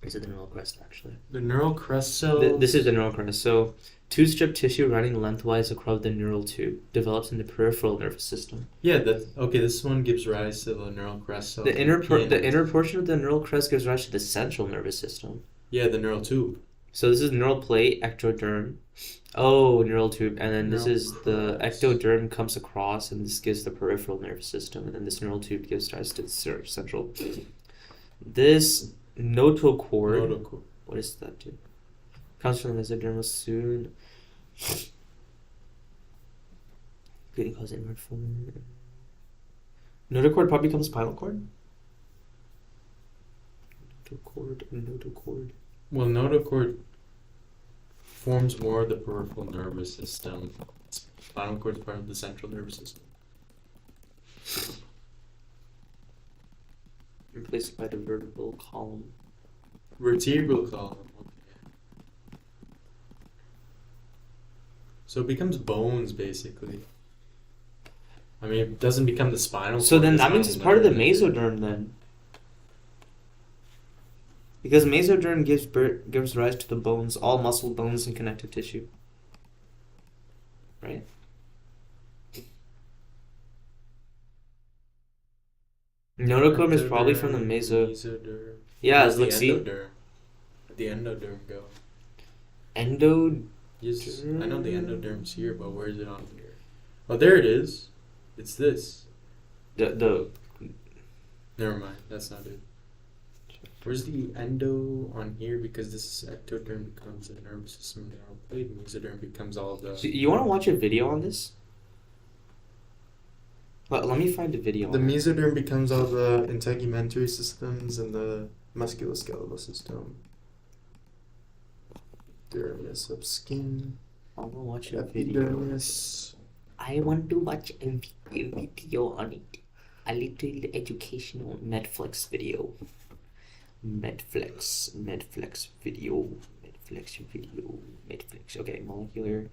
Is it the neural crest actually? The neural crest cells. This is the neural crest. So, two-strip tissue running lengthwise across the neural tube develops in the peripheral nervous system. Yeah, that's okay. This one gives rise to the neural crest cell. The inner portion of the neural crest gives rise to the central nervous system. Yeah, the neural tube. So this is neural plate, ectoderm. Oh, neural tube, and then this Neural is the crest. ectoderm comes across, and this gives the peripheral nervous system, and then this neural tube gives rise to the central. This notochord. Notochord. What does that do? Comes from the mesodermal suit. Could cause inward form. Notochord probably becomes spinal cord. Notochord. Well, notochord forms more of the peripheral nervous system. Spinal cord is part of the central nervous system. Replaced by the vertebral column. Vertebral column. So it becomes bones basically. I mean, it doesn't become the spinal. So cord, then it's that not means it's part of the embedded in it. mesoderm then. Because mesoderm gives rise to the bones, all muscle, bones, and connective tissue. Right? Notochord is probably from the Mesoderm. Yeah, Where's look, the see? endoderm? Where'd the endoderm go? Endo. Yes, I know the endoderm's here, but where is it on here? Oh, there it is. It's this. The Never mind, that's not it. Where's the endo on here? Because this is ectoderm becomes the nervous system neural plate. Mesoderm becomes all the. So you want to watch a video on this? Let me find a video. The on it. mesoderm becomes all the integumentary systems and the musculoskeletal system. Dermis of skin. I want to watch a video. Epidermis. I want to watch a video on it. A little educational Netflix video. Netflix video. Okay, molecular.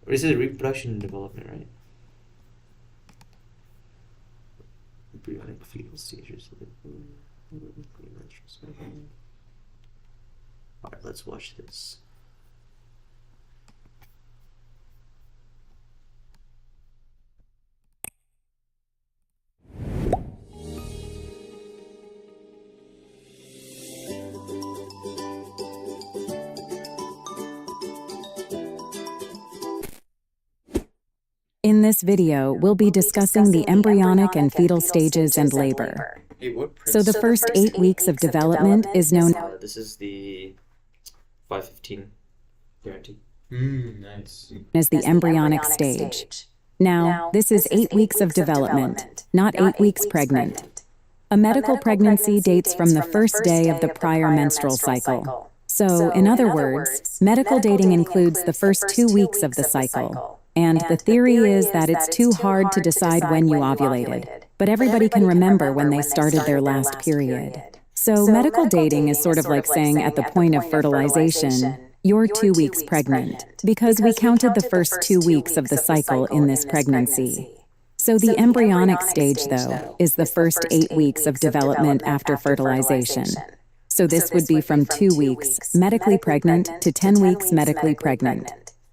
This is reproduction and development, right? Embryonic fetal stages. Alright, let's watch this. In this video, we'll be discussing the embryonic and fetal stages and labor. Hey, what So the first 8 weeks of development is known This is the 515 guarantee. Nice. as the embryonic stage. Now, this is 8 weeks of development, not 8 weeks pregnant. A medical pregnancy dates from the first day of the prior menstrual cycle. So, in other words, medical dating includes the first 2 weeks of the cycle. And the theory is that it's too hard to decide when you ovulated, but everybody can remember when they started their last period. So medical dating is sort of like saying at the point of fertilization, you're 2 weeks pregnant, because we counted the first 2 weeks of the cycle in this pregnancy. So the embryonic stage, though, is the first 8 weeks of development after fertilization. So this would be from 2 weeks medically pregnant to 10 weeks medically pregnant.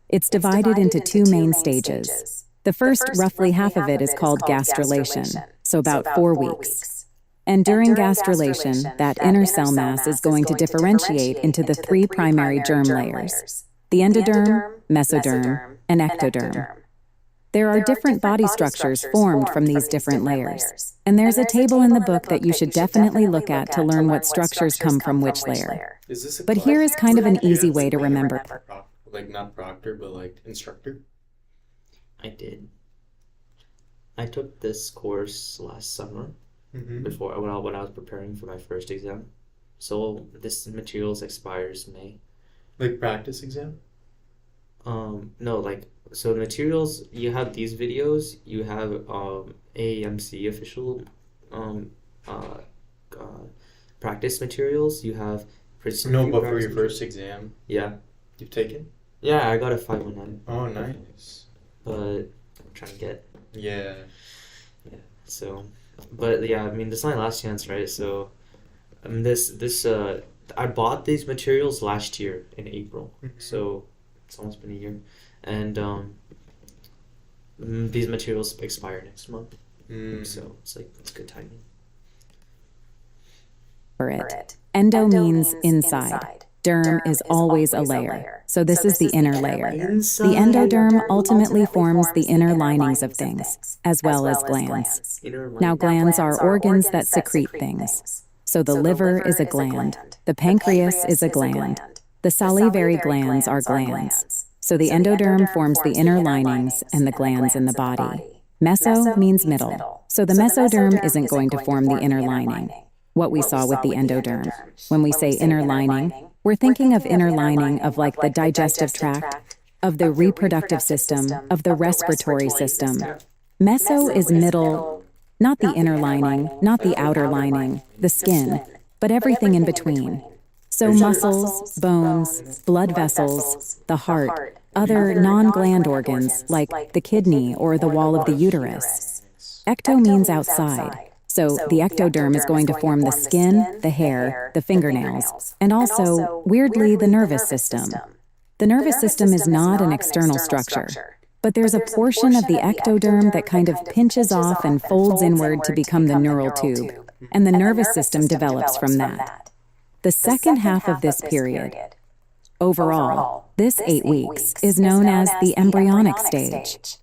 It's divided into 2 main stages. The first, roughly half of it, is called gastrulation, so about 4 weeks. And during gastrulation, that inner cell mass is going to differentiate into the 3 primary germ layers: the endoderm, mesoderm, and ectoderm. There are different body structures formed from these different layers, and there's a table in the book that you should definitely look at to learn what structures come from which layer. Is this a But class? here is kind of an easy way to remember. Like not proctor, but like instructor. I did. I took this course last summer Mm-hmm. before when I was preparing for my first exam. So this materials expires May. Like practice exam. No, like so the materials you have these videos. You have AAMC official practice materials. You have No, but for practice your first exam, yeah. you've taken. Yeah, I got a 519, Oh, nice. but I'm trying to get Yeah. so. But yeah, I mean, this is my last chance, right? So, I bought these materials last year in April, so it's almost been a year, and these materials expire next month, so it's good timing. For it. Endo means inside. Derm is always a layer. So this is the inner layer. The endoderm ultimately forms the inner linings of things, as well as glands. Now, glands are organs that secrete things. So the liver is a gland. The pancreas is a gland. The salivary glands are glands. So the endoderm forms the inner linings and the glands in the body. Meso means middle. So the mesoderm isn't going to form the inner lining, what we saw with the endoderm. When we say inner lining, we're thinking of inner lining of like the digestive tract, of the reproductive system, of the respiratory system. Meso is middle, not the inner lining, not the outer lining, the skin, but everything in between. So muscles, bones, blood vessels, the heart, other non-gland organs like the kidney or the wall of the uterus. Ecto means outside. So the ectoderm is going to form the skin, the hair, the fingernails, and also, weirdly, the nervous system. The nervous system is not an external structure, but there's a portion of the ectoderm that kind of pinches off and folds inward to become the neural tube, and the nervous system develops from that. The second half of this period, overall, this 8 weeks, is known as the embryonic stage.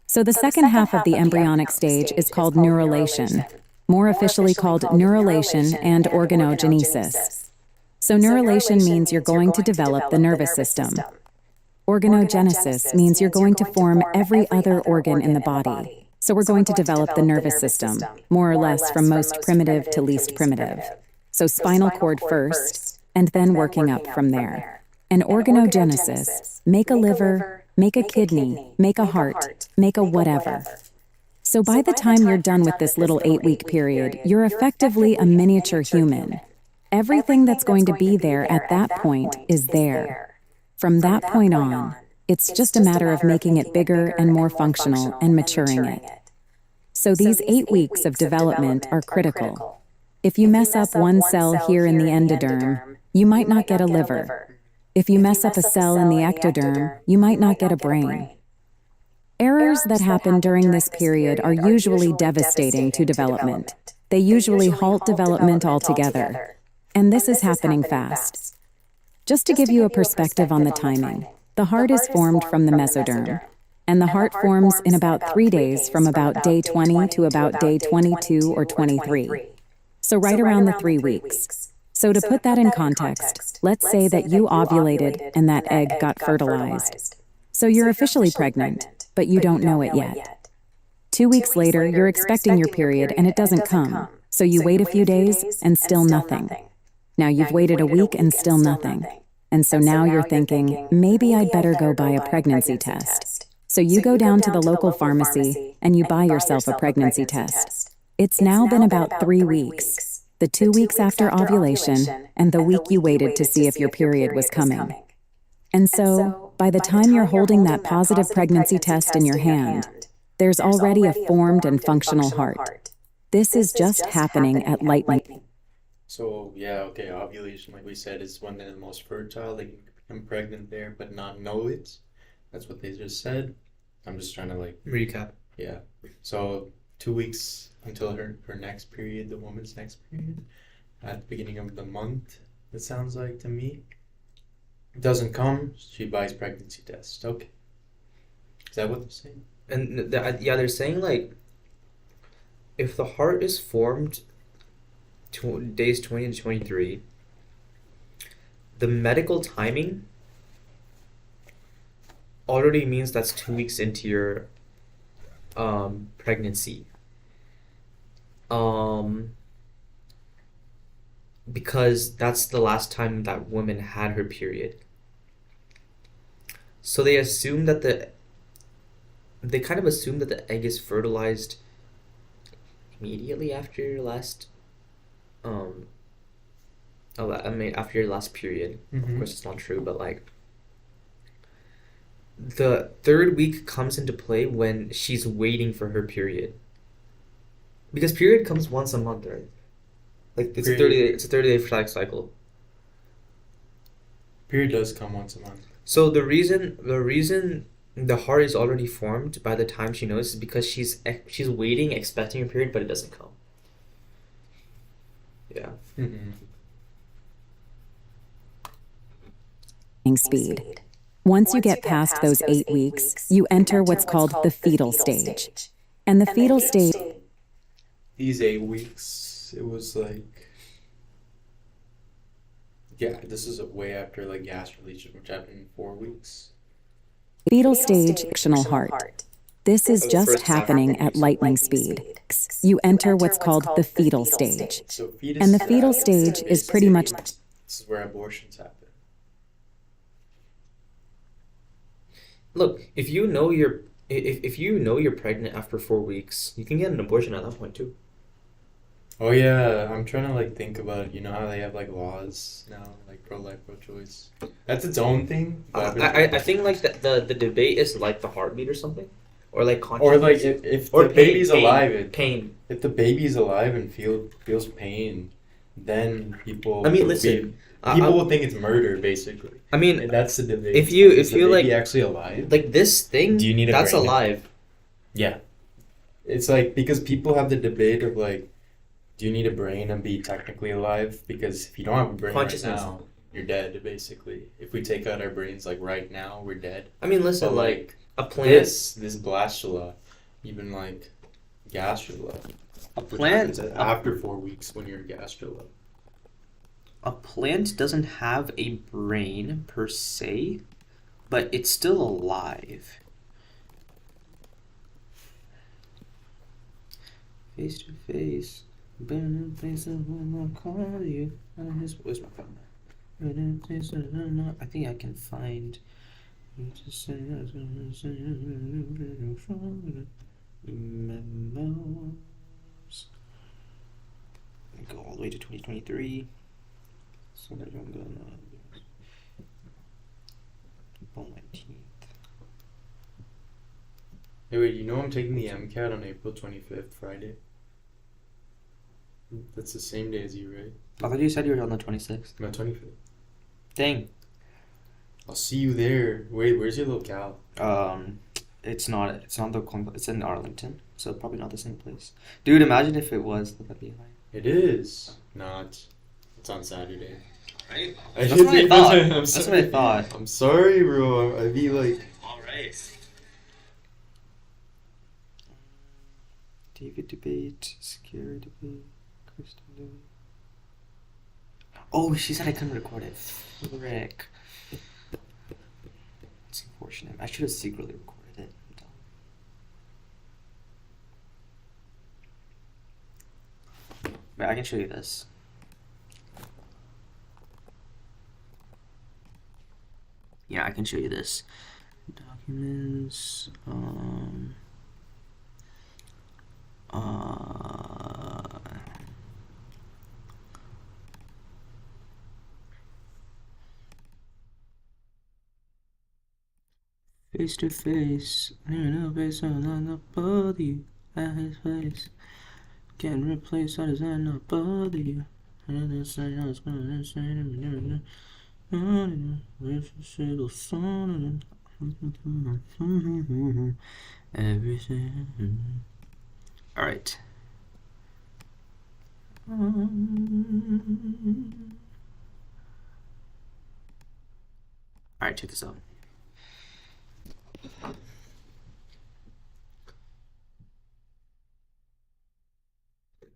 So the second half of the embryonic stage is called neurulation, more officially called neurulation and organogenesis. So neurulation means you're going to develop the nervous system. Organogenesis means you're going to form every other organ in the body. So we're going to develop the nervous system, more or less from most primitive to least primitive. So spinal cord first, and then working up from there. And organogenesis, make a liver, make a kidney, make a heart, make a whatever. So by the time you're done with this little 8-week period, you're effectively a miniature human. Everything that's going to be there at that point is there. From that point on, it's just a matter of making it bigger and more functional and maturing it. So these 8 weeks of development are critical. If you mess up one cell here in the endoderm, you might not get a liver. If you mess up a cell in the ectoderm, you might not get a brain. Errors that happen during this period are usually devastating to development. They usually halt development altogether. And this is happening fast. Just to give you a perspective on the timing, the heart is formed from the mesoderm, and the heart forms in about 3 days from about day 20 to about day 22 or 23. So right around the 3 weeks. So to put that in context, let's say that you ovulated and that egg got fertilized. So you're officially pregnant, but you don't know it yet. 2 weeks later, you're expecting your period and it doesn't come. So you wait a few days and still nothing. Now you've waited a week and still nothing. And so now you're thinking, maybe I'd better go buy a pregnancy test. So you go down to the local pharmacy and you buy yourself a pregnancy test. It's now been about 3 weeks, the 2 weeks after ovulation and the week you waited to see if your period was coming. And so, by the time you're holding that positive pregnancy test in your hand, there's already a formed and functional heart. This is just happening at lightning. So yeah, okay, ovulation, like we said, is when they're the most fertile. They can become pregnant there, but not know it. That's what they just said. I'm just trying to Recap. yeah. So 2 weeks until her next period, the woman's next period, at the beginning of the month, it sounds like to me. It doesn't come, she buys pregnancy test. Okay. Is that what they're saying? And they're saying if the heart is formed days 20 to 23, the medical timing already means that's 2 weeks into your pregnancy. Because that's the last time that woman had her period. So they assume that they kind of assume that the egg is fertilized immediately after your last after your last period. Of course it's not true, but the 3rd week comes into play when she's waiting for her period. Because period comes once a month, right? It's a 30-day cycle. Period does come once a month. So the reason the heart is already formed by the time she knows is because she's waiting, expecting her period, but it doesn't come. Yeah. Speed. Once you get past those 8 weeks, you enter what's called the fetal stage. And the fetal stage... These 8 weeks, it was yeah, this is way after gas release, which happened in 4 weeks. Fetal stage, fictional heart. This is just happening at lightning speed. You enter what's called the fetal stage. So fetus And the fetal stage is pretty much... This is where abortions happen. Look, if you know you're pregnant after 4 weeks, you can get an abortion at that point too. Oh yeah, I'm trying to like think about, you know how they have like laws now, like pro-life, pro-choice. That's its own thing. But I've been I think like the debate is like the heartbeat or something, or like or like consciousness, if or the pain, baby's pain, alive, pain. if the baby's alive and feels pain, then people. I mean, would listen, people will think it's murder, basically. I mean, And that's the debate. if you Is the baby like actually alive? like this thing, Do you need a that's brain? alive. Yeah. It's like because people have the debate of like, do you need a brain and be technically alive? Because if you don't have a brain right Consciousness. now, you're dead. Basically, if we take out our brains like right now, we're dead. I mean, listen, But like a plant, this blastula, even like gastrula, a which plant, happens after 4 weeks when you're gastrula. a plant doesn't have a brain per se, but it's still alive. Face to face, been in places when I call you. Where's my phone? I think I can find. Memos. Go all the way to 2023. So that I'm gonna. April 19th. Hey, wait, you know I'm taking the MCAT on April 25th, Friday. That's the same day as you, right? I thought you said you were on the 26th. My 25th. Dang. I'll see you there. Wait, where's your locale? It's not it's in Arlington, so probably not the same place. Dude, imagine if it was. That'd be high. It is not. It's on Saturday. Right? I That's didn't what I think thought. I'm That's sorry. what I thought. I'm sorry, bro. I'd be like. Alright. David debate, scary debate, Kristen debate. Oh, she said I couldn't record it. Frick. It's unfortunate. I should have secretly recorded it. I'm dumb. Wait, I can show you this. Yeah, I can show you this. Documents, face to face, no face on the body at his face. Can't replace how does that not bother you? Another sign I was gonna say everything. All right. All right, check this out.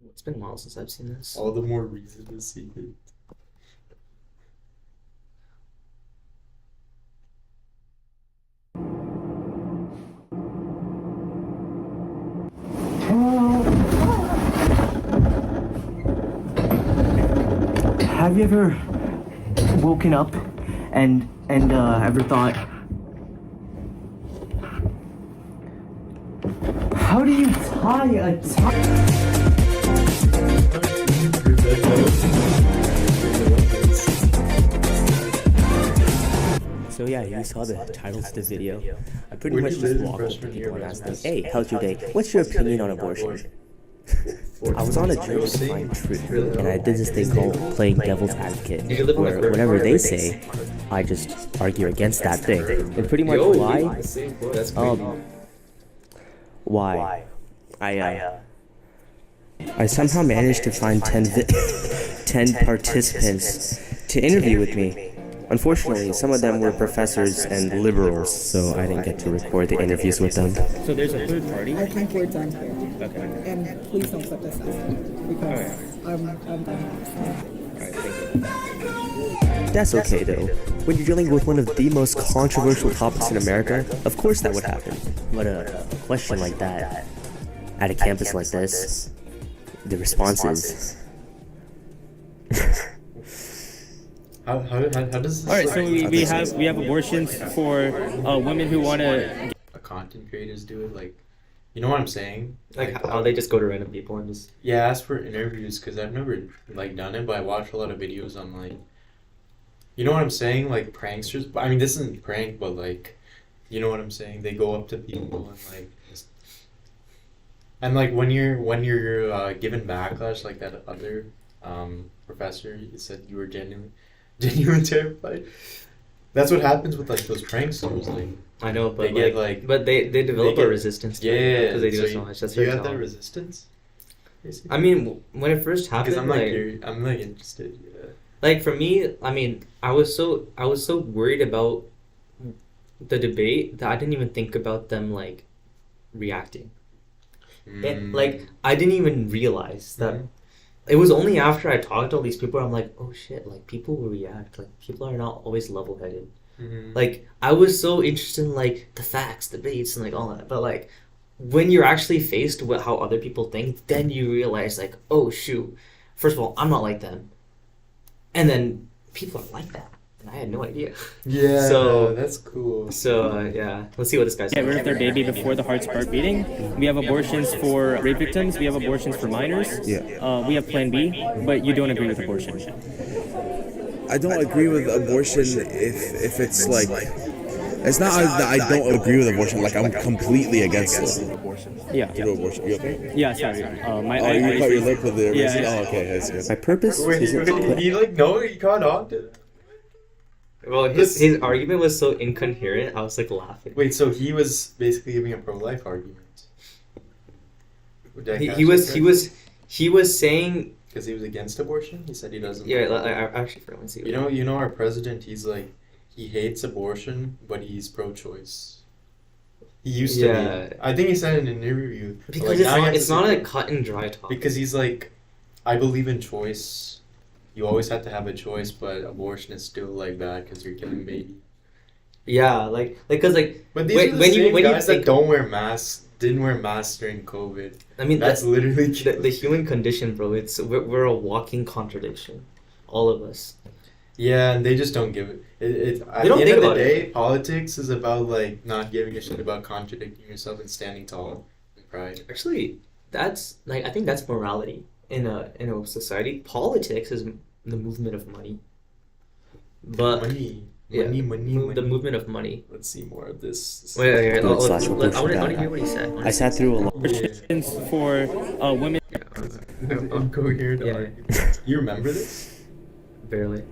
It's been a while since I've seen this. All the more reason to see it. Have you ever woken up and ever thought, how do you tie a tie? So yeah, you saw the title to the video. I pretty Where much do you just live in walked up to freshman people year, and asked man? them, "Hey, how's your day? What's your opinion on abortion?" I was on a journey to find truth, and I did this thing called playing devil's advocate, where whatever they say, I just argue against that thing. And pretty much why I somehow managed to find 10 participants to interview with me. Unfortunately, some of them were professors and liberals, so I didn't get to record the interviews with them. So there's a third party? I think we're done here. Okay. And please don't put this out because I'm done. That's okay though. When you're dealing with one of the most controversial topics in America, of course that would happen. But a question like that, at a campus like this, the response is... How does this All right, so we have abortions for women who want to. content creators do it? Like, You know what I'm saying? Like how they just go to random people and just. Yeah, ask for interviews because I've never like done it, but I watch a lot of videos on like, you know what I'm saying? Like pranksters. I mean, this isn't prank, but like, you know what I'm saying? They go up to people and like, and like when you're given backlash like that other professor, you said you were genuinely terrified. That's what happens with like those pranksters. Like I know, but they get like, but they develop get- a resistance to it yeah, because they do so it so much. That's do you their have that job. resistance? Basically? I mean, when it first happened, Because I'm like, like, I'm like interested. Yeah. like for me, I mean, I was so worried about the debate that I didn't even think about them like reacting. Like I didn't even realize that. Mhm. It was only after I talked to all these people I'm like, oh shit, like people will react. Like people are not always level headed. Mhm. Like I was so interested in like the facts, debates, and like all that. But like when you're actually faced with how other people think, then you realize like, oh shoot, first of all, I'm not like them, and then people are like that, and I had no idea. Yeah, So- that's cool. So yeah, let's see what this guy's Get rid saying. of their baby before the hearts start beating. We have abortions for rape victims. We have abortions for minors. Yeah. We have Plan B, but you don't agree with abortion. I don't agree with abortion if it's like, it's not that I don't agree with abortion, like I'm completely against it. Yeah. You do abortion, you okay? Yeah, sorry. Oh, you cut your lip with the Yeah, reason? yeah. Oh, okay, that's good. My purpose Wait, isn't to put he like no, he caught on to that. Well, his argument was so incoherent. I was like laughing. Wait, so he was basically giving a pro-life argument. He was saying Because he was against abortion. He said he doesn't. yeah. I actually forgot to see. You know our president. He's like, he hates abortion, but he's pro-choice. He used to Yeah. be. I think he said in an interview. but, because like, it's now he not has it's to not say- a cut and dry topic. Because he's like, I believe in choice. You always have to have a choice, but abortion is still like bad because you're killing baby. Yeah, like because like But these When- are the when you- same when you guys think- that don't wear masks, didn't wear masks during COVID. I mean That's that's literally the human condition, bro. We're a walking contradiction, all of us. Yeah, and they just don't give it. At They don't the end think of the about day, it. politics is about like not giving a shit about contradicting yourself and standing tall and pride. Actually, that's like I think that's morality in a society. Politics is the movement of money, but Money, yeah, money. the movement of money. Let's see more of this. Wait, Good slash I want abortion to guy. hear what he said. I sat through a lot. Abortions for women. Incoherent. Yeah. argument. You remember this? Barely.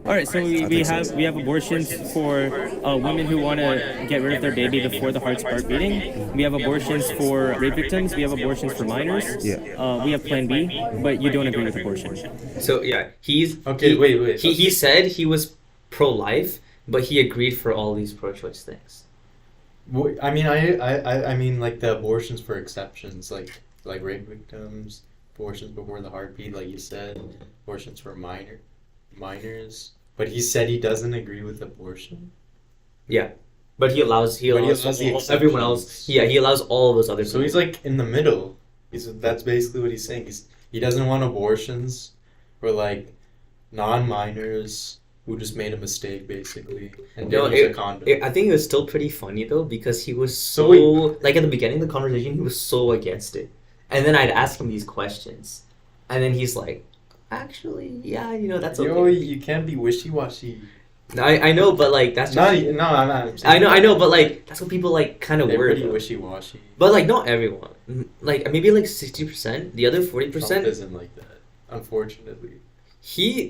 All right, so we have abortions for women who want to get rid of their baby before the hearts start beating. We have abortions for rape victims. We have abortions for minors. Yeah. We have Plan B, but you don't agree with abortion. So yeah, Okay, wait. He said he was pro-life, but he agreed for all these pro-choice things. I mean, I mean, like the abortions for exceptions, like rape victims, abortions before the heartbeat, like you said, abortions for minors. But he said he doesn't agree with abortion. Yeah, but he allows But he allows the everyone else. exceptions. Yeah, he allows all of those other. So he's like in the middle. That's basically what he's saying. He doesn't want abortions for like non-minors who just made a mistake basically and No, didn't use a condom. I think it was still pretty funny though because he was So like at the beginning of the conversation he was so against it, and then I'd ask him these questions, and then he's like, actually, yeah, that's okay. Yo, you can't be wishy-washy. I know, but like that's just No, I'm not. I know, but like that's what people like kind of They're worry pretty about. wishy-washy. But like not everyone. Like maybe like 60%. The other 40%. Trump isn't like that, unfortunately.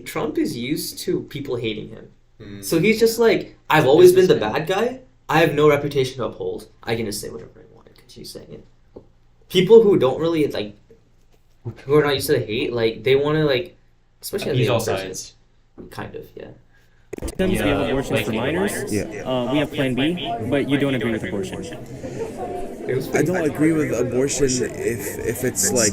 Trump is used to people hating him. Mm. So he's just like, I've always been the bad guy. I have no reputation to uphold. I can just say whatever I want and continue saying it. People who don't really like, who are not used to the hate, like they want to like, especially as a He's young all person. sides. Kind of, yeah. Victims, we have abortions for minors. Yeah. We have Plan B, but you don't agree with abortion. I don't agree with abortion if it's like,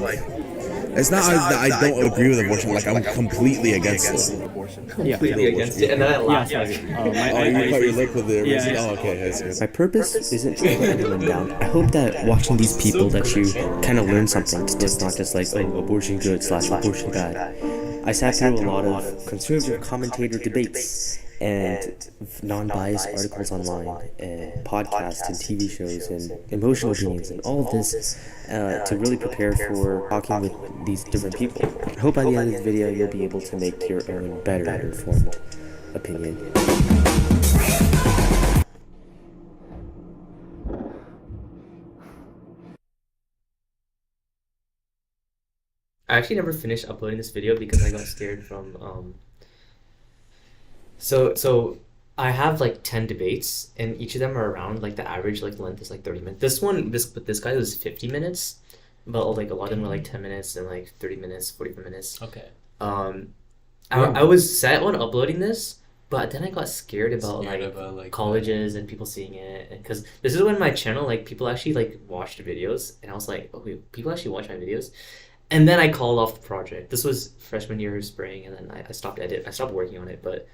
it's not that I don't agree with abortion, like I'm completely against it. Completely against it, and then I Yeah, laugh. sorry. Oh, you cut your lip with the reason? Yeah. Oh, okay, that's good. My purpose isn't to put anyone down. I hope that watching these people that you kind of learn something. It's not just like, oh, abortion good / abortion bad. I sat through a lot of conservative commentator debates, and non-biased articles online, and podcasts and TV shows and emotional opinions and all of this to really prepare for talking with these different people. I hope by the end of the video you'll be able to make your own better informed opinion. I actually never finished uploading this video because I got scared from so I have like 10 debates, and each of them are around like the average like length is like 30 minutes. This guy was 50 minutes, but like a lot of them were like 10 minutes and like 30 minutes, 45 minutes. Okay. I was set on uploading this, but then I got scared about like colleges and people seeing it, and because this is when my channel like people actually like watched the videos, and I was like, okay, people actually watch my videos. And then I called off the project. This was freshman year of spring, and then I stopped working on it, but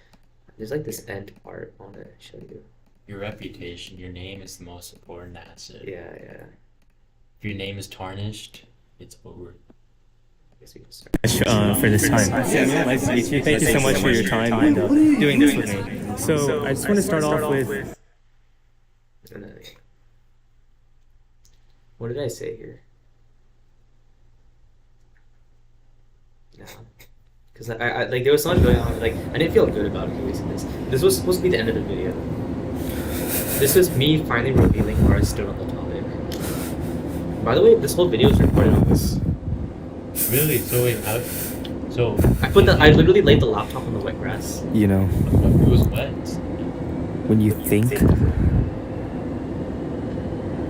there's like this end part I want to show you. Your reputation, your name is the most important asset. Yeah. If your name is tarnished, it's over. I guess we can start. For this time. Nice to meet you. Thank you so much for your time and doing this with me. So I just want to start off with... And then, what did I say here? No. Because I like there was something going on, like I didn't feel good about releasing this. This was supposed to be the end of the video. This was me finally revealing where I stood on the topic. By the way, this whole video is recorded on this. Really? So wait, I literally laid the laptop on the wet grass. You know, it was wet. when you think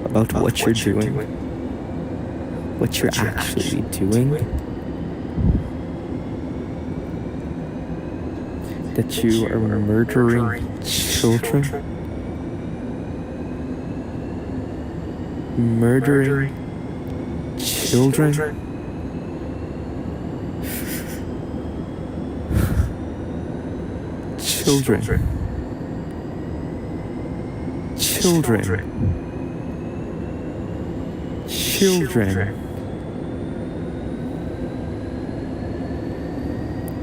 about what you're doing, what you're actually doing, that you are murdering children, murdering children, children.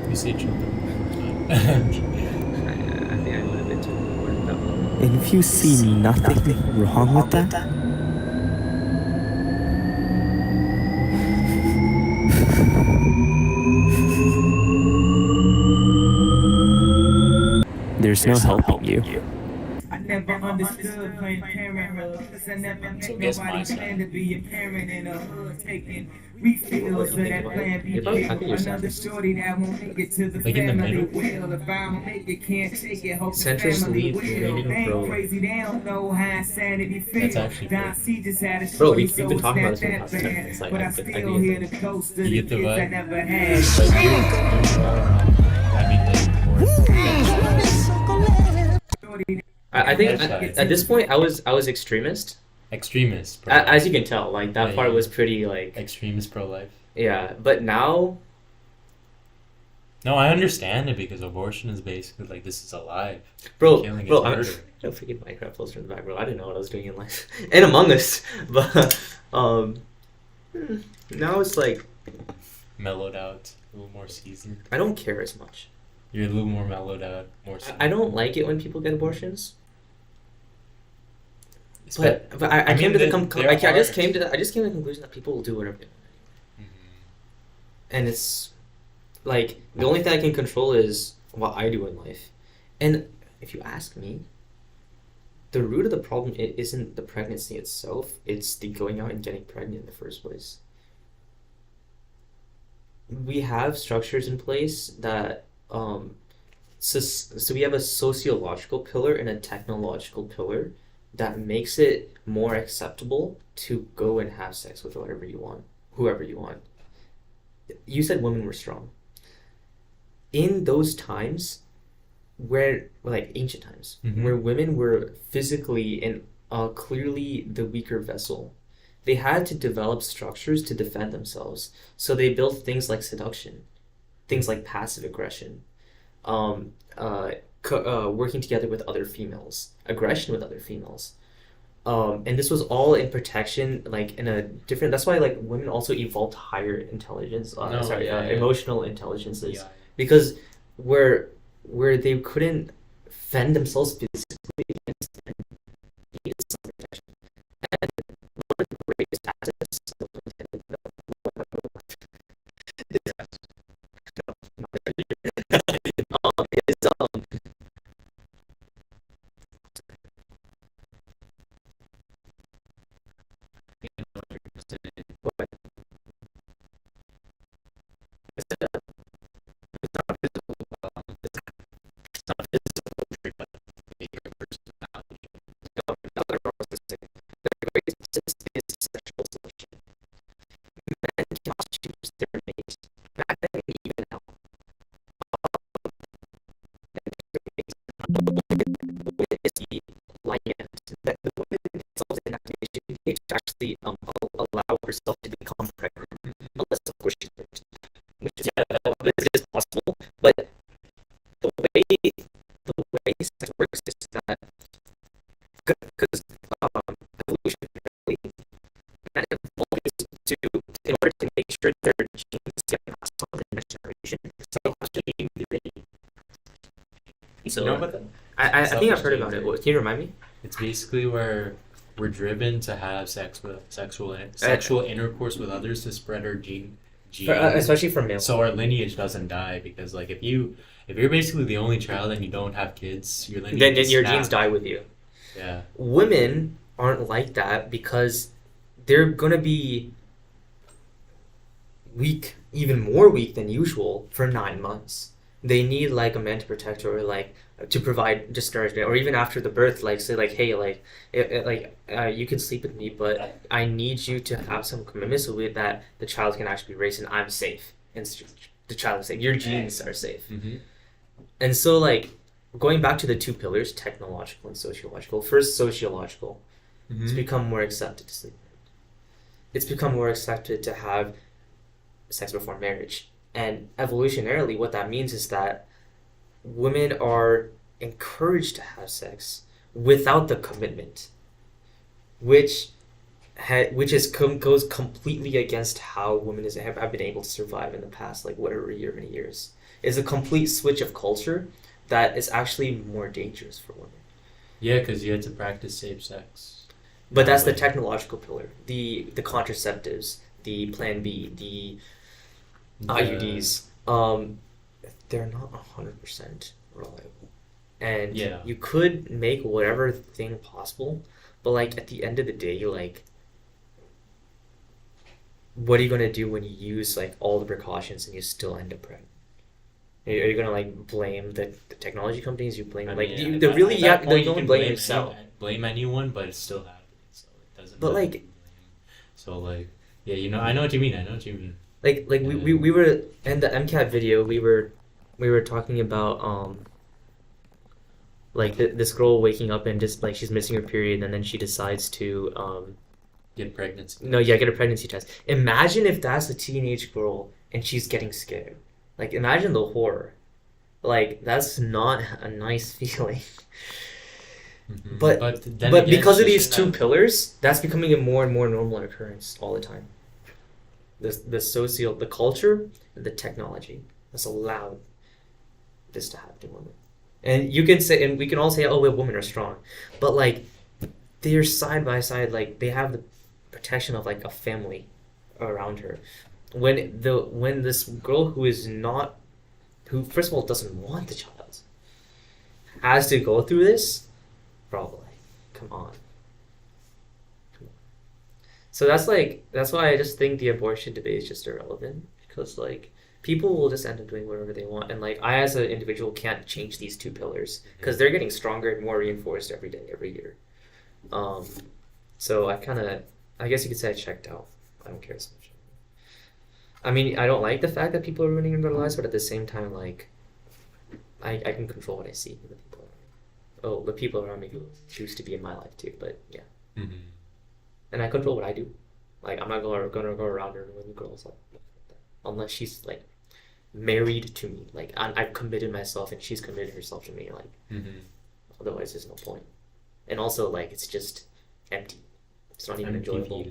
You say children. I think I would have been too important that one. And if you see nothing wrong with that, there's no helping you. I never understood Planned Parenthood, 'cause I never met nobody plan to be a parent in a hood, taking refills of that Plan B pill. Another shorty that won't make it to the family will. If I don't make it, can't take it, hope the Centrist family lead will. reading They pro. ain't crazy, they don't know how insanity feels. That's actually Don C just had a Bro, shorty, we've so been it's talking not about this for the that past 10 bad. minutes. Like, But I I still hear the ghost of the You get the kids I vibe? never had. I think at this point I was extremist. Extremist. As you can tell, like that Yeah, part yeah. was pretty like Extremist pro-life. yeah. But now, No, I understand it because abortion is basically like this is alive. bro, Killing is I'm murder. don't forget Minecraft poster in the back, bro. I didn't know what I was doing in life, and Among Us, but now it's like Mellowed out, a little more seasoned. I don't care as much. You're a little more mellowed out, more seasoned. I don't like it when people get abortions. It's But I came mean, to the there I just are- came to the conclusion that people will do whatever they want. And it's like the only thing I can control is what I do in life. And if you ask me, the root of the problem isn't the pregnancy itself, it's the going out and getting pregnant in the first place. We have structures in place that so we have a sociological pillar and a technological pillar that makes it more acceptable to go and have sex with whoever you want. You said women were strong. In those times, where like ancient times, where women were physically and clearly the weaker vessel, they had to develop structures to defend themselves. So they built things like seduction, things like passive aggression, working together with other females, aggression with other females. And this was all in protection, like in a different. That's why like women also evolved higher intelligence. Emotional intelligences, because where they couldn't defend themselves physically against and need some protection. And one of the greatest assets of sexual selection. Men cannot choose their mates back then and even now. Women is the lions that the woman themselves in activation to actually allow herself to become pregnant, unless of course she's pregnant, which is it is possible. But the way sex works is that because evolutionarily that evolves to in order to make sure their genes get passed on to the next generation. So they have to be ready. So I think I've heard about it. Can you remind me? It's basically where we're driven to have sexual intercourse with others to spread our gene. Especially for males. So our lineage doesn't die, because like if you're basically the only child and you don't have kids, your lineage then your genes die with you. Yeah. Women aren't like that because they're gonna be weak, even more weak than usual for 9 months. They need like a man to protect her, or like to provide just nourishment, or even after the birth, like say like, hey, like you can sleep with me, but I need you to have some commitment so that the child can actually be raised and I'm safe and the child is safe. Your genes are safe. Mm-hmm. And so like going back to the two pillars, technological and sociological. First, sociological. Mm-hmm. It's become more accepted to sleep. It's become more accepted to have sex before marriage. And evolutionarily, what that means is that women are encouraged to have sex without the commitment, which goes completely against how women have been able to survive in the past, like whatever many years. It's a complete switch of culture that is actually more dangerous for women. Yeah, because you had to practice safe sex. But that's the technological pillar. The contraceptives, the Plan B, the IUDs, they're not 100% reliable. And you could make whatever thing possible, but like at the end of the day, like what are you gonna do when you use like all the precautions and you still end up pregnant? Are you gonna like blame the technology companies? You blame you don't blame yourself. Blame anyone, but it still happens. So it doesn't. But like, so like, yeah, I know what you mean. Like we were in the MCAT video. We were talking about like this girl waking up and just like she's missing her period, and then she decides to get a pregnancy. Get a pregnancy test. Imagine if that's a teenage girl and she's getting scared. Like imagine the horror. Like that's not a nice feeling. Mm-hmm. But because of these two pillars, that's becoming a more and more normal occurrence all the time. The culture, and the technology has allowed this to happen to women. And you can say, and we can all say, oh, well, women are strong, but like they're side by side, like they have the protection of like a family around her. When this girl who first of all doesn't want the child has to go through this, bro, like, come on. So that's why I just think the abortion debate is just irrelevant, because like people will just end up doing whatever they want, and like I as an individual can't change these two pillars because they're getting stronger and more reinforced every day, every year. So I guess you could say I checked out. I don't care so much. I mean, I don't like the fact that people are ruining their lives, but at the same time, like I can control what I see in the people. The people around me who choose to be in my life too, but yeah. Mm-hmm. And I control what I do. Like I'm not gonna go around her with girls like that, unless she's like married to me. Like I've committed myself and she's committed herself to me. Like otherwise, there's no point. And also, like it's just empty. It's not even enjoyable.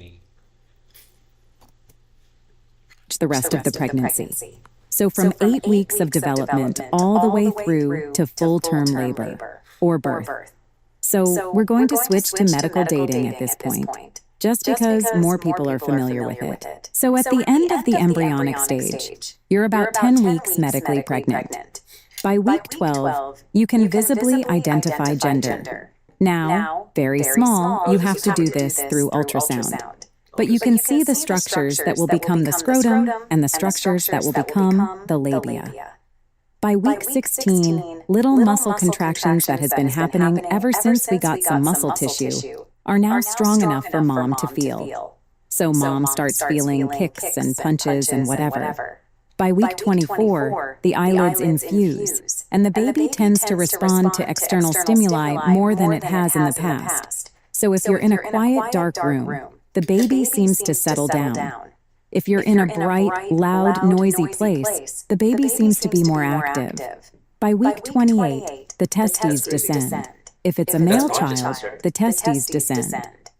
The rest of the pregnancy. So from 8 weeks of development all the way through to full-term labor. or birth. So we're going to switch to medical dating at this point, just because more people are familiar with it. So at the end of the embryonic stage, you're about 10 weeks medically pregnant. By week 12, you can visibly identify gender. Now, very small, you have to do this through ultrasound. But you can see the structures that will become the scrotum and the structures that will become the labia. By week 16, little muscle contractions that has been happening ever since we got some muscle tissue are now strong enough for mom to feel. So mom starts feeling kicks and punches and whatever. By week 24, the eyelids infuse, and the baby tends to respond to external stimuli more than it has in the past. So if you're in a quiet, dark room, the baby seems to settle down. If you're in a bright, loud, noisy place, the baby seems to be more active. By week 28, the testes descend. If it's a male child, the testes descend.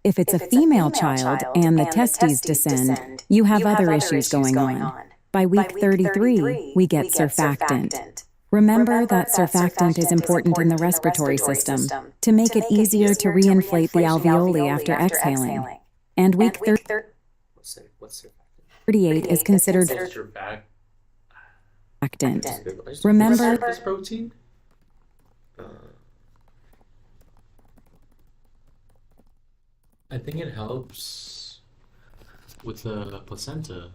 If it's a female child and the testes descend, you have other issues going on. By week 33, we get surfactant. Remember that surfactant is important in the respiratory system to make it easier to reinflate the alveoli after exhaling. And week 38 is considered surfactant. Remember This protein? I think it helps with the placenta.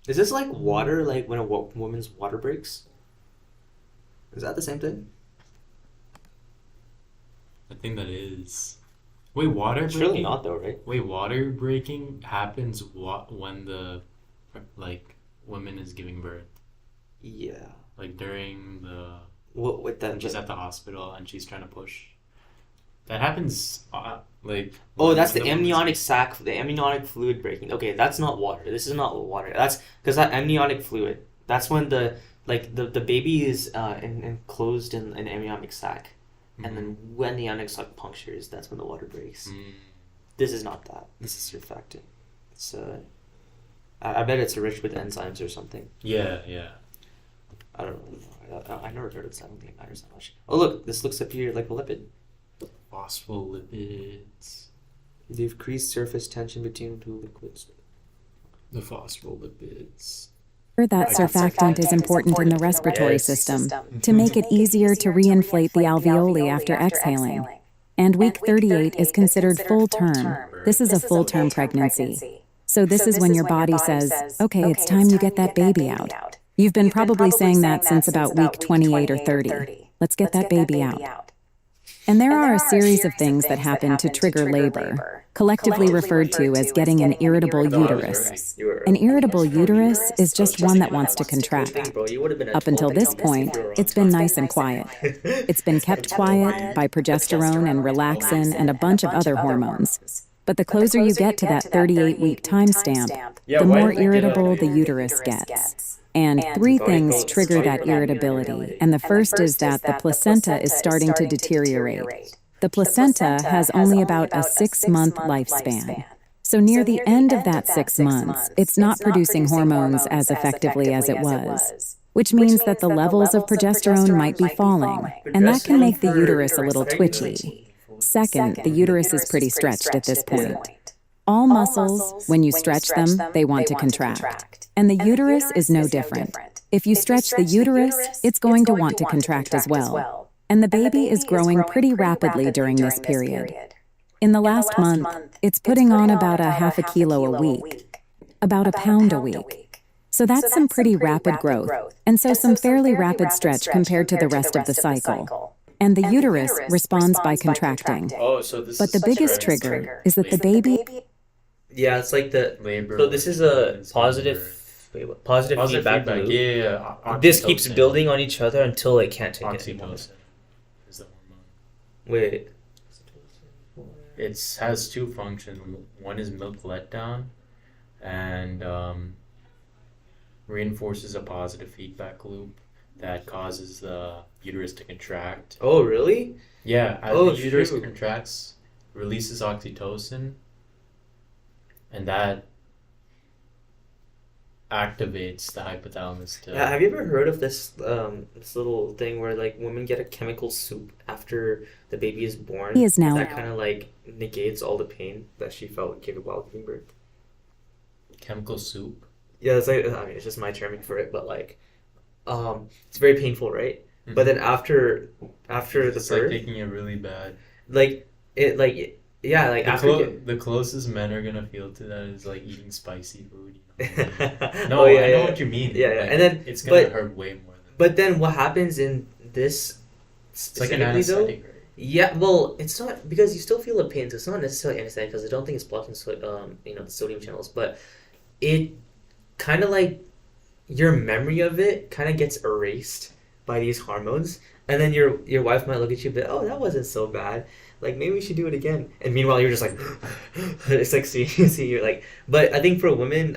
Is this like water, like when a woman's water breaks? Is that the same thing? I think that is. Wait, water It's breaking? really not though, right? Wait, water breaking happens when the woman is giving birth, Yeah. like during the What with them? she's at the hospital and she's trying to push. That happens like. Oh, that's the when woman's- amniotic sac, the amniotic fluid breaking. Okay, that's not water. This is not water. That's because that amniotic fluid. That's when the baby is enclosed in an amniotic sac, and then when the amniotic sac punctures, that's when the water breaks. This is not that. This is surfactant. It's I bet it's rich with enzymes or something. Yeah. I don't really know. I never heard of this. I don't think it matters that much. Oh look, this looks up here like a lipid. Phospholipids. The increased surface tension between two liquids. The phospholipids. that surfactant is important in the respiratory system to make it easier to reinflate the alveoli after exhaling. And week 38 is considered full term. This is a full term pregnancy. So this is when your body says, okay, it's time you get that baby out. You've been probably saying that since about week 28 or 30. Let's get that baby out. And there are a series of things that happen to trigger labor, collectively referred to as getting an irritable uterus. An irritable uterus is just one that wants to contract. Up until this point, it's been nice and quiet. It's been kept quiet by progesterone and relaxin and a bunch of other hormones. But the closer you get to that 38-week timestamp, the more irritable the uterus gets. And three things trigger that irritability, and the first is that the placenta is starting to deteriorate. The placenta has only about a 6-month lifespan. So near the end of that 6 months, it's not producing hormones as effectively as it was, which means that the levels of progesterone might be falling, and that can make the uterus a little twitchy. Second, the uterus is pretty stretched at this point. All muscles, when you stretch them, they want to contract. And the uterus is no different. If you stretch the uterus, it's going to want to contract as well. And the baby is growing pretty rapidly during this period. In the last month, it's putting on about a half a kilo a week, about a pound a week. So that's some pretty rapid growth, and so some fairly rapid stretch compared to the rest of the cycle. And the uterus responds by contracting. But the biggest trigger is that the baby... Yeah, it's like the Labor. So this is a positive feedback loop. Yeah. This keeps building on each other until it can't take it anymore. Oxytocin is the hormone. Wait. It has two functions. One is milk letdown, and reinforces a positive feedback loop that causes the uterus to contract. Oh, really? Yeah, as Oh, the uterus shoot. contracts, releases oxytocin, and that activates the hypothalamus to. Yeah, have you ever heard of this little thing where like women get a chemical soup after the baby is born? He is now- That kind of like negates all the pain that she felt while giving birth. Chemical soup. Yeah, it's like, I mean, it's just my terming for it, but like, it's very painful, right? But then after the It's like birth, taking it really bad. yeah, like after. The closest men are gonna feel to that is like eating spicy food. Oh, No, yeah, I know yeah. what you mean. Yeah, yeah. Like, And then- it's gonna but- hurt way more than. But then what happens in this It's like an specifically though? anesthetic, right? Yeah, well, it's not because you still feel the pain, so it's not necessarily anesthetic because I don't think it's blocking the sodium channels, but it kind of like your memory of it kind of gets erased by these hormones, and then your wife might look at you and be, oh, that wasn't so bad. Like maybe we should do it again. And meanwhile, you're just like, it's like see you're like. But I think for women,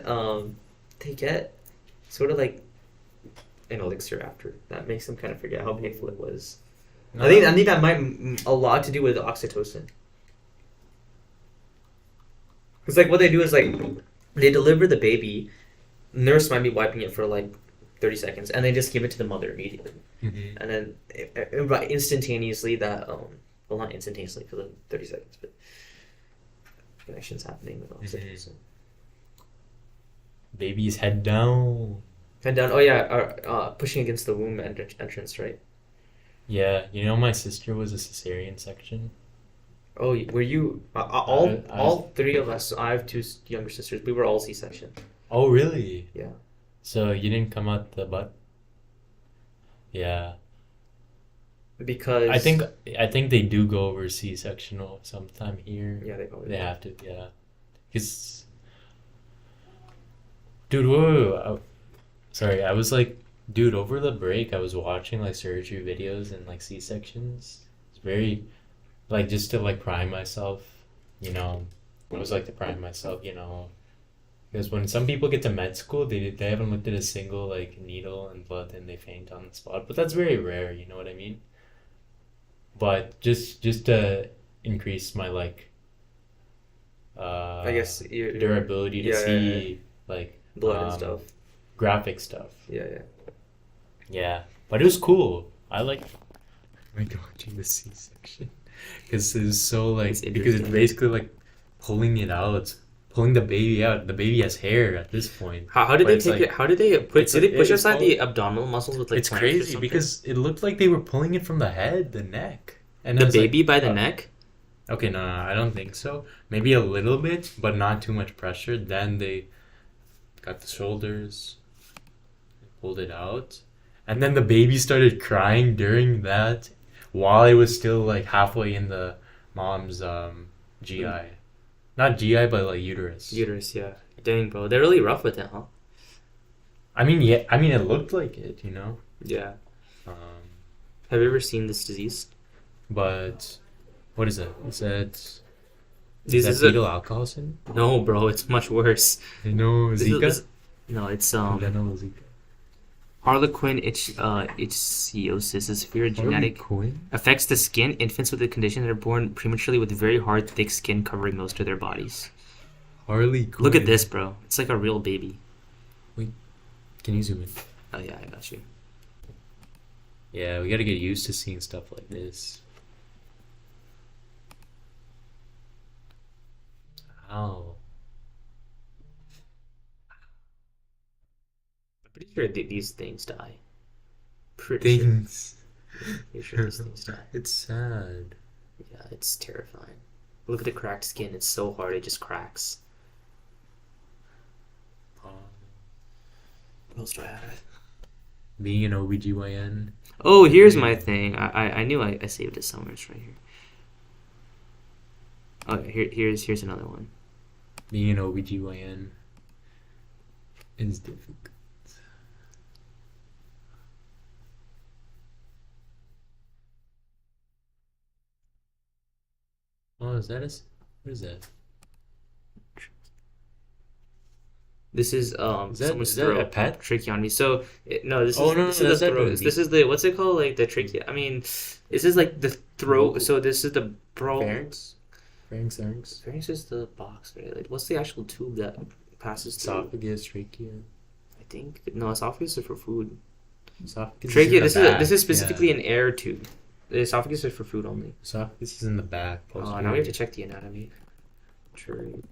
they get sort of like an elixir after that makes them kind of forget how painful it was. No. I think that might a lot to do with oxytocin. Because like what they do is like they deliver the baby, nurse might be wiping it for like 30 seconds, and they just give it to the mother immediately, Mhm. and then right instantaneously that well not instantaneously for the 30 seconds, but connections happening with oxytocin. Baby's head down. And down. Oh yeah, pushing against the womb entrance, right? Yeah, you know my sister was a cesarean section. Oh, were you all three of us? I have two younger sisters. We were all C-section. Oh really? Yeah. So you didn't come out the butt? Yeah. Because I think they do go over C-sectional sometime here. yeah, they probably They do. have to, yeah. Cause, dude, whoa. Sorry, I was like, dude, over the break, I was watching like surgery videos and like C-sections. It's very, like, just to like prime myself, you know. It was like to prime myself, you know. Because when some people get to med school, they haven't looked at a single like needle and blood and they faint on the spot. But that's very rare, you know what I mean? But just to increase my like I guess your durability to yeah, see like blood and stuff. graphic stuff. Yeah, yeah. Yeah, but it was cool. I like watching the C-section because it's so like It's because it's interesting. basically like pulling it out, pulling the baby out. The baby has hair at this point. How did But they it's take like- it? How did they put? it's Did they like- push it's aside the called- abdominal muscles with like It's clamps or crazy something? because it looked like they were pulling it from the head, the neck, and I the was like, baby by the neck. Okay, no, I don't think so. Maybe a little bit, but not too much pressure. Then they got the shoulders, pulled it out, and then the baby started crying during that while it was still like halfway in the mom's GI. Not GI, but like uterus. Uterus, yeah. Dang, bro, they're really rough with it, huh? I mean, yeah, I mean, it looked like it, you know. Yeah. Um, Have you ever seen this disease? but what is it? Is that This is is that a- fetal alcohol syndrome? No, bro, it's much worse. No, This is- Zika. this- no, it's Zika. Harlequin ichthyosis is a severe genetic Coin? affects the skin. Infants with the condition are born prematurely with very hard, thick skin covering most of their bodies. Harley Quinn. Look at this, bro. It's like a real baby. Can you zoom in? Oh yeah, I got you. Yeah, we gotta get used to seeing stuff like this. Ow. I'm pretty sure these things die. Pretty sure. Things. Pretty sure these things die. It's sad. Yeah, it's terrifying. Look at the cracked skin. It's so hard, it just cracks. What else do I have? Being an OBGYN. Oh, here's my thing. I knew I saved it somewhere. It's right here. Oh, here's another one. Being an OBGYN is difficult. Oh, is that what is that? This is Is that- someone's is that a throat, pet? tracheotomy. So no, this is Oh, no, this no, is that's the not throat. baby. This is the what's it called? Like the trachea. I mean, this is like the throat. So this is the Pharynx? Pharynx? Pharynx is the box, right? Like what's the actual tube that passes through? Esophagus, trachea. think no, esophagus is for food. Esophagus Trachea. is in the This is back, specifically yeah. an air tube. The esophagus is for food only. Esophagus is in the back. Now we have posterior. to check the anatomy.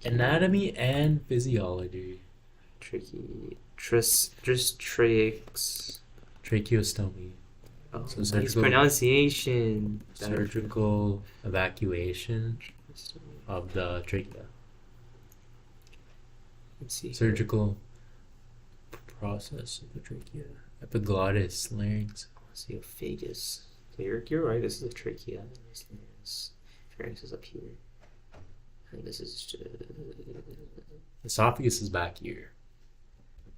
Anatomy and physiology. Tracheix. Tracheostomy. Oh, So nice surgical- pronunciation. Surgical evacuation of the trachea. Let's see. Surgical process of the trachea. Epiglottis, larynx. Esophagus. So you're right. This is the trachea. This is pharynx is up here. And this is Esophagus is back here.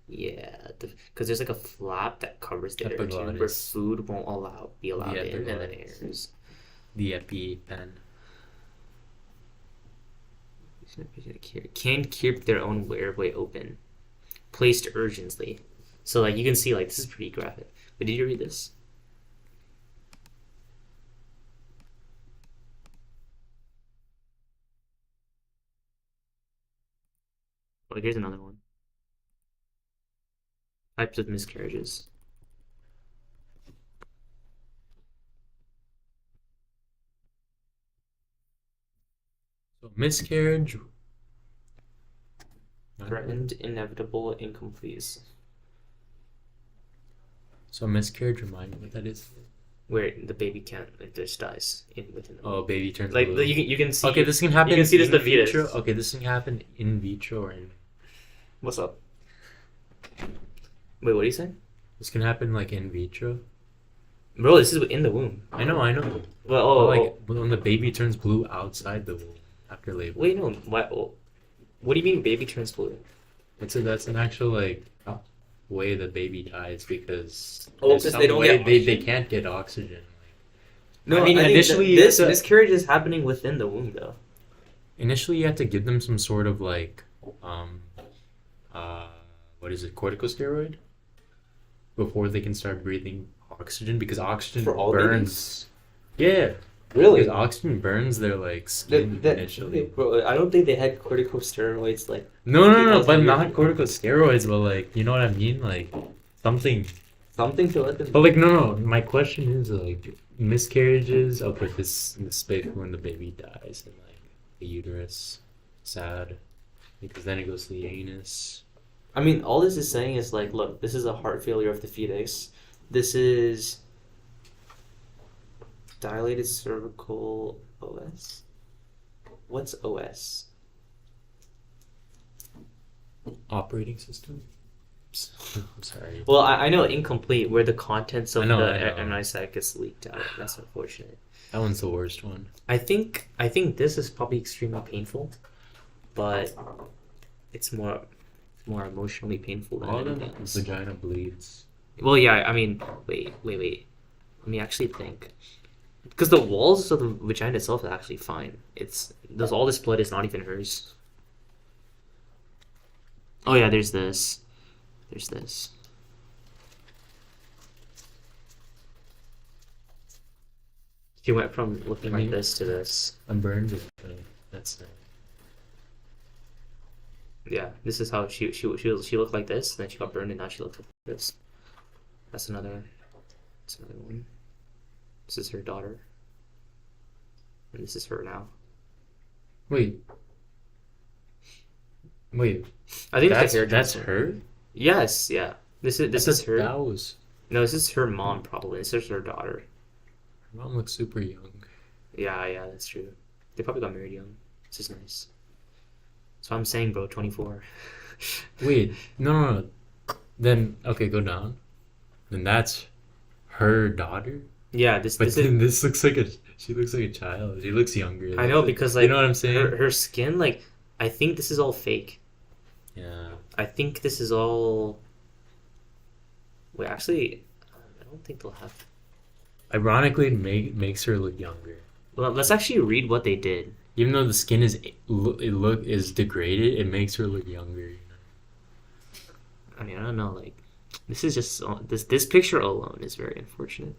yeah, because there's like a flap that covers the air tube where Epiglottis. food won't be allowed The in, and then epiglottis. airs. The EpiPen. Can keep their own airway open, placed urgently. So like you can see, like this is pretty graphic. But did you read this? Oh, here's another one. Types of miscarriages. So miscarriage. Threatened, inevitable, incomplete. So miscarriage, remind me what that is. Where the baby can't, like, just dies within. Oh, baby turns Like blue. you can see. Okay, this can happen. You can see this in the fetus. vitro. Okay, this can happen in vitro or in. What's up? Wait, what are you saying? This can happen like in vitro. Bro, this is in the womb. I know. Well, But, like when the baby turns blue outside the womb after labor. wait, no. What do you mean baby turns blue? That's an actual like way the baby dies because Oh, there's 'cause some they don't way get they oxygen? can't get oxygen. No, I mean, think initially, this the- miscarriage is happening within the womb, though. Initially, you have to give them some sort of like what is it, corticosteroid, before they can start breathing oxygen because oxygen For all burns. Yeah, Really? because oxygen burns their like skin initially. Bro, I don't think they had corticosteroids like. No, but People- not corticosteroids, but like you know what I mean, like something. Something to let them. But like no, my question is like miscarriages. I'll put this in the space when the baby dies and like the uterus, sad, because then it goes to the anus. I mean, all this is saying is like, look, this is a heart failure of the fetus. This is dilated cervical OS. What's OS? Operating system. I'm sorry. Well, I know incomplete, where the contents of I know. the MI sac gets leaked out. That's unfortunate. That one's the worst one. I think this is probably extremely painful, but it's more emotionally painful than All of anything them, else. vagina bleeds. Well, yeah. I mean, wait. Let me actually think. Because the walls of the vagina itself is actually fine. All this blood is not even hers. Oh yeah, there's this. There's this. She went from looking like this to this. I'm burned. That's it. Yeah, this is how she looked like this. Then she got burned, and now she looks like this. That's another one. This is her daughter, and this is her now. Wait. I think That's the hair that's transplant. her. Yes, yeah. This is her. That was. No, this is her mom probably. This is her daughter. Her mom looks super young. Yeah, that's true. They probably got married young. This is nice. So I'm saying, bro, 24. Wait, no. Then okay, go down. Then that's her daughter. Yeah, this But is. then this looks like she looks like a child. She looks younger. I know because like you know what I'm saying. her skin, like I think this is all fake. Yeah. I think this is all. Wait, actually, I don't think they'll have. Ironically, it makes her look younger. Well, let's actually read what they did. Even though the skin is is degraded, it makes her look younger. I mean, I don't know. Like, this is just this picture alone is very unfortunate.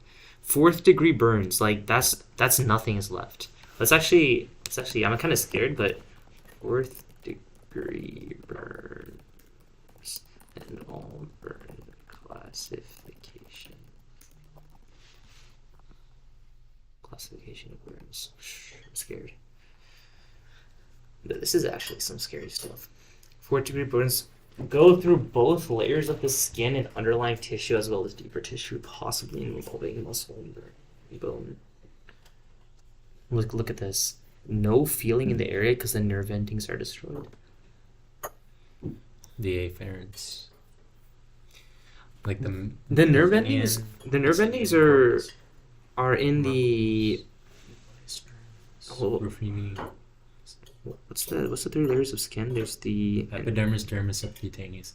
4th degree burns, like that's nothing is left. Let's actually I'm kind of scared, but 4th degree burns. and all burn classification. Classification of burns. I'm scared. This is actually some scary stuff. 4th-degree burns go through both layers of the skin and underlying tissue as well as deeper tissue, possibly involving muscle and bone. Look at this. No feeling in the area because the nerve endings are destroyed. The afferents. Like the nerve endings. The nerve endings are in the. Oh, Ruffini. what's the 3 layers of skin? There's the Epidermis, dermis, subcutaneous.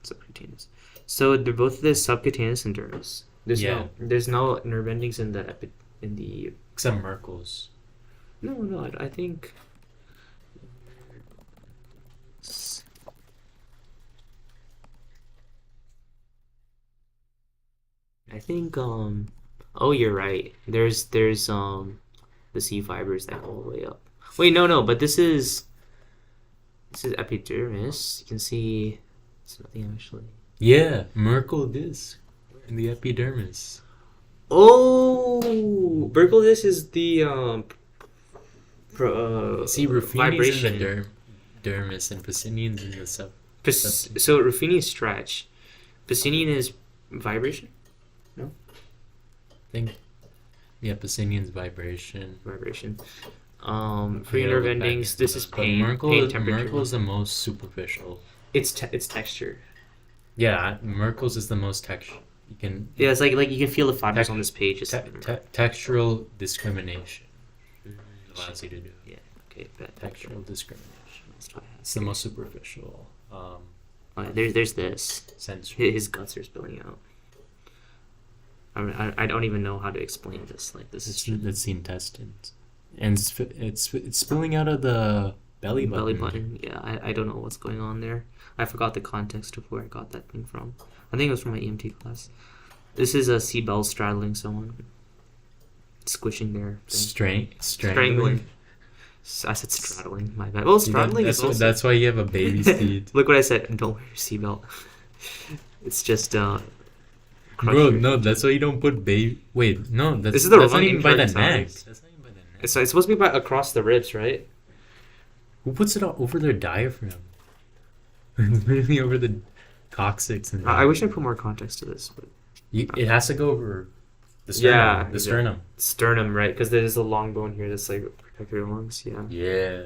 subcutaneous. So they're both the subcutaneous and dermis. There's no nerve endings in the Except Merkel's. No, I think. Oh, you're right. There's the C fibers that go all the way up. Wait, no, but this is epidermis. You can see it's nothing actually. Yeah, Merkel disc in the epidermis. Oh, Burkle, this is the See, Ruffini's vibration. in the dermis and Pacinian's in the sub. So Ruffini is stretch. Pacinian is vibration. I think. Yeah, Pacinian's vibration. Free nerve endings. This is pain. Pain temperature. Merkel's the most superficial. It's texture. Yeah, Merkel's is the most texture. You can. Yeah, it's like you can feel the fibers on this page. Textural discrimination allows you to do. Yeah. Okay. Textural discrimination. It's the most superficial. There's this. Sensory. His guts are spilling out. I don't even know how to explain this. Like this is It's the intestines, and it's spilling out of the belly button. Yeah, I don't know what's going on there. I forgot the context of where I got that thing from. I think it was from my EMT class. This is a C-bell straddling someone, squishing their thing. Strangling. I said straddling. My bad. Well, straddling is also. That's why you have a baby seat. Look what I said. Don't wear your seatbelt. It's just Bro, no, that's why you don't put baby. Wait, no, this is the that's wrong not even by the insurance neck. size. That's not even by the neck. It's supposed to be across the ribs, right? Who puts it over their diaphragm? It's really over the coccyx and. I wish I put more context to this, but it has to go over the sternum. Yeah, the sternum. Sternum, right? Because there's a long bone here that's like protect your lungs. Yeah. Yeah.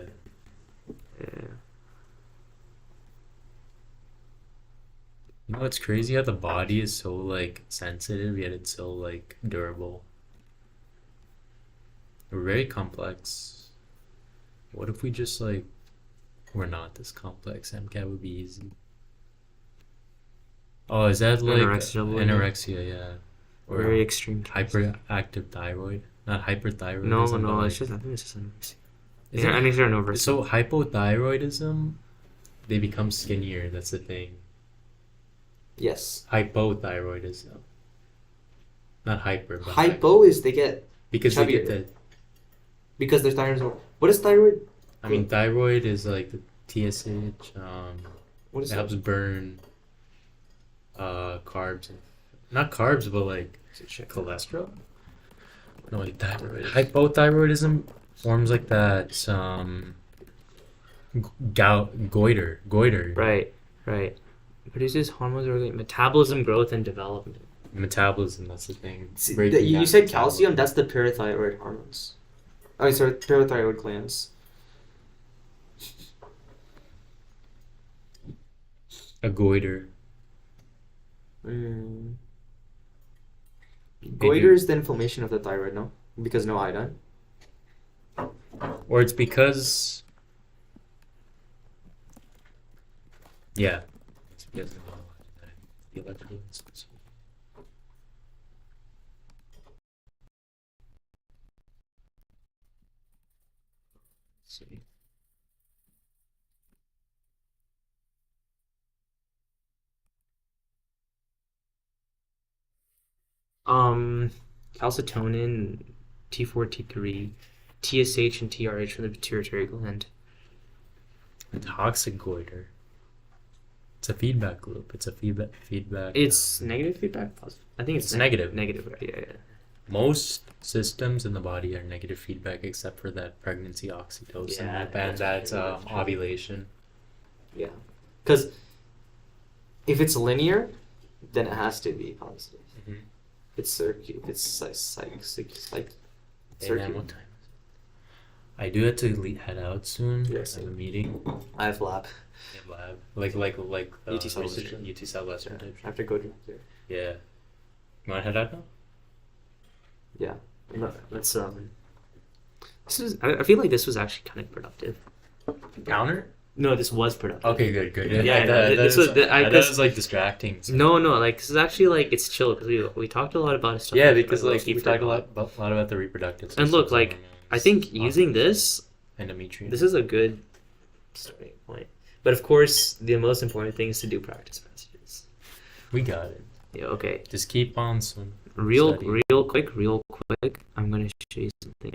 You know what's crazy? How the body is so like sensitive, yet it's so like durable. We're very complex. What if we just like we're not this complex? MCAT would be easy. Oh, is that like anorexia? Yeah. Or Very extreme. hyperactive thyroid, not hyperthyroidism. No, but, like, it's just I think it's just anorexia. Is it- I think they're an over. So hypothyroidism, they become skinnier. That's the thing. Yes. Hypothyroidism, not hyper. But Hypo is they get because they get chubbier. the. because their thyroid is low. What is thyroid? I mean, thyroid is like the TSH. What is It it? helps burn carbs, not carbs, but like cholesterol. No, like thyroid. Hypothyroidism forms like that. Goiter. Right. Produces hormones regulating metabolism, growth, and development. Metabolism. That's the thing. See, Breaking you down said metabolism. calcium. That's the parathyroid hormones. Oh, sorry, parathyroid glands. A goiter. Goiter is the inflammation of the thyroid, no? Because no iodine. Or it's because. Yeah. It's because of the electrical insults. See. Calcitonin, T4, T3, TSH, and TRH from the pituitary gland. A toxic goiter. It's a feedback loop. It's a feedback. It's negative feedback. Positive. I think it's negative. Negative. Right? Yeah. Most systems in the body are negative feedback except for that pregnancy oxytocin Yeah, loop and that's that pretty much ovulation. Yeah. Because if it's linear, then it has to be positive. Mhm. It's circular. It's Hey, circular. man, what time is it? I do have to head out soon. Yes. I have a meeting. I have lab. In lab. Like UT research- Southwestern. UT Southwestern type I shit. have to go to there. Yeah. You wanna head out now? Yeah. No, let's This is. I feel like this was actually kind of productive. Counter? No, this was productive. Okay, good. Yeah, that this is- was- that cause- was like distracting. So. No, like this is actually like it's chill because we talked a lot about stuff. Yeah, like because like low-key we for talked a God. lot about the reproductive system. And look, like I think using this, endometrium. this is a good starting point. But of course, the most important thing is to do practice passages. We got it. Yeah. Okay. Just keep on some Real studying. quick. I'm gonna show you something.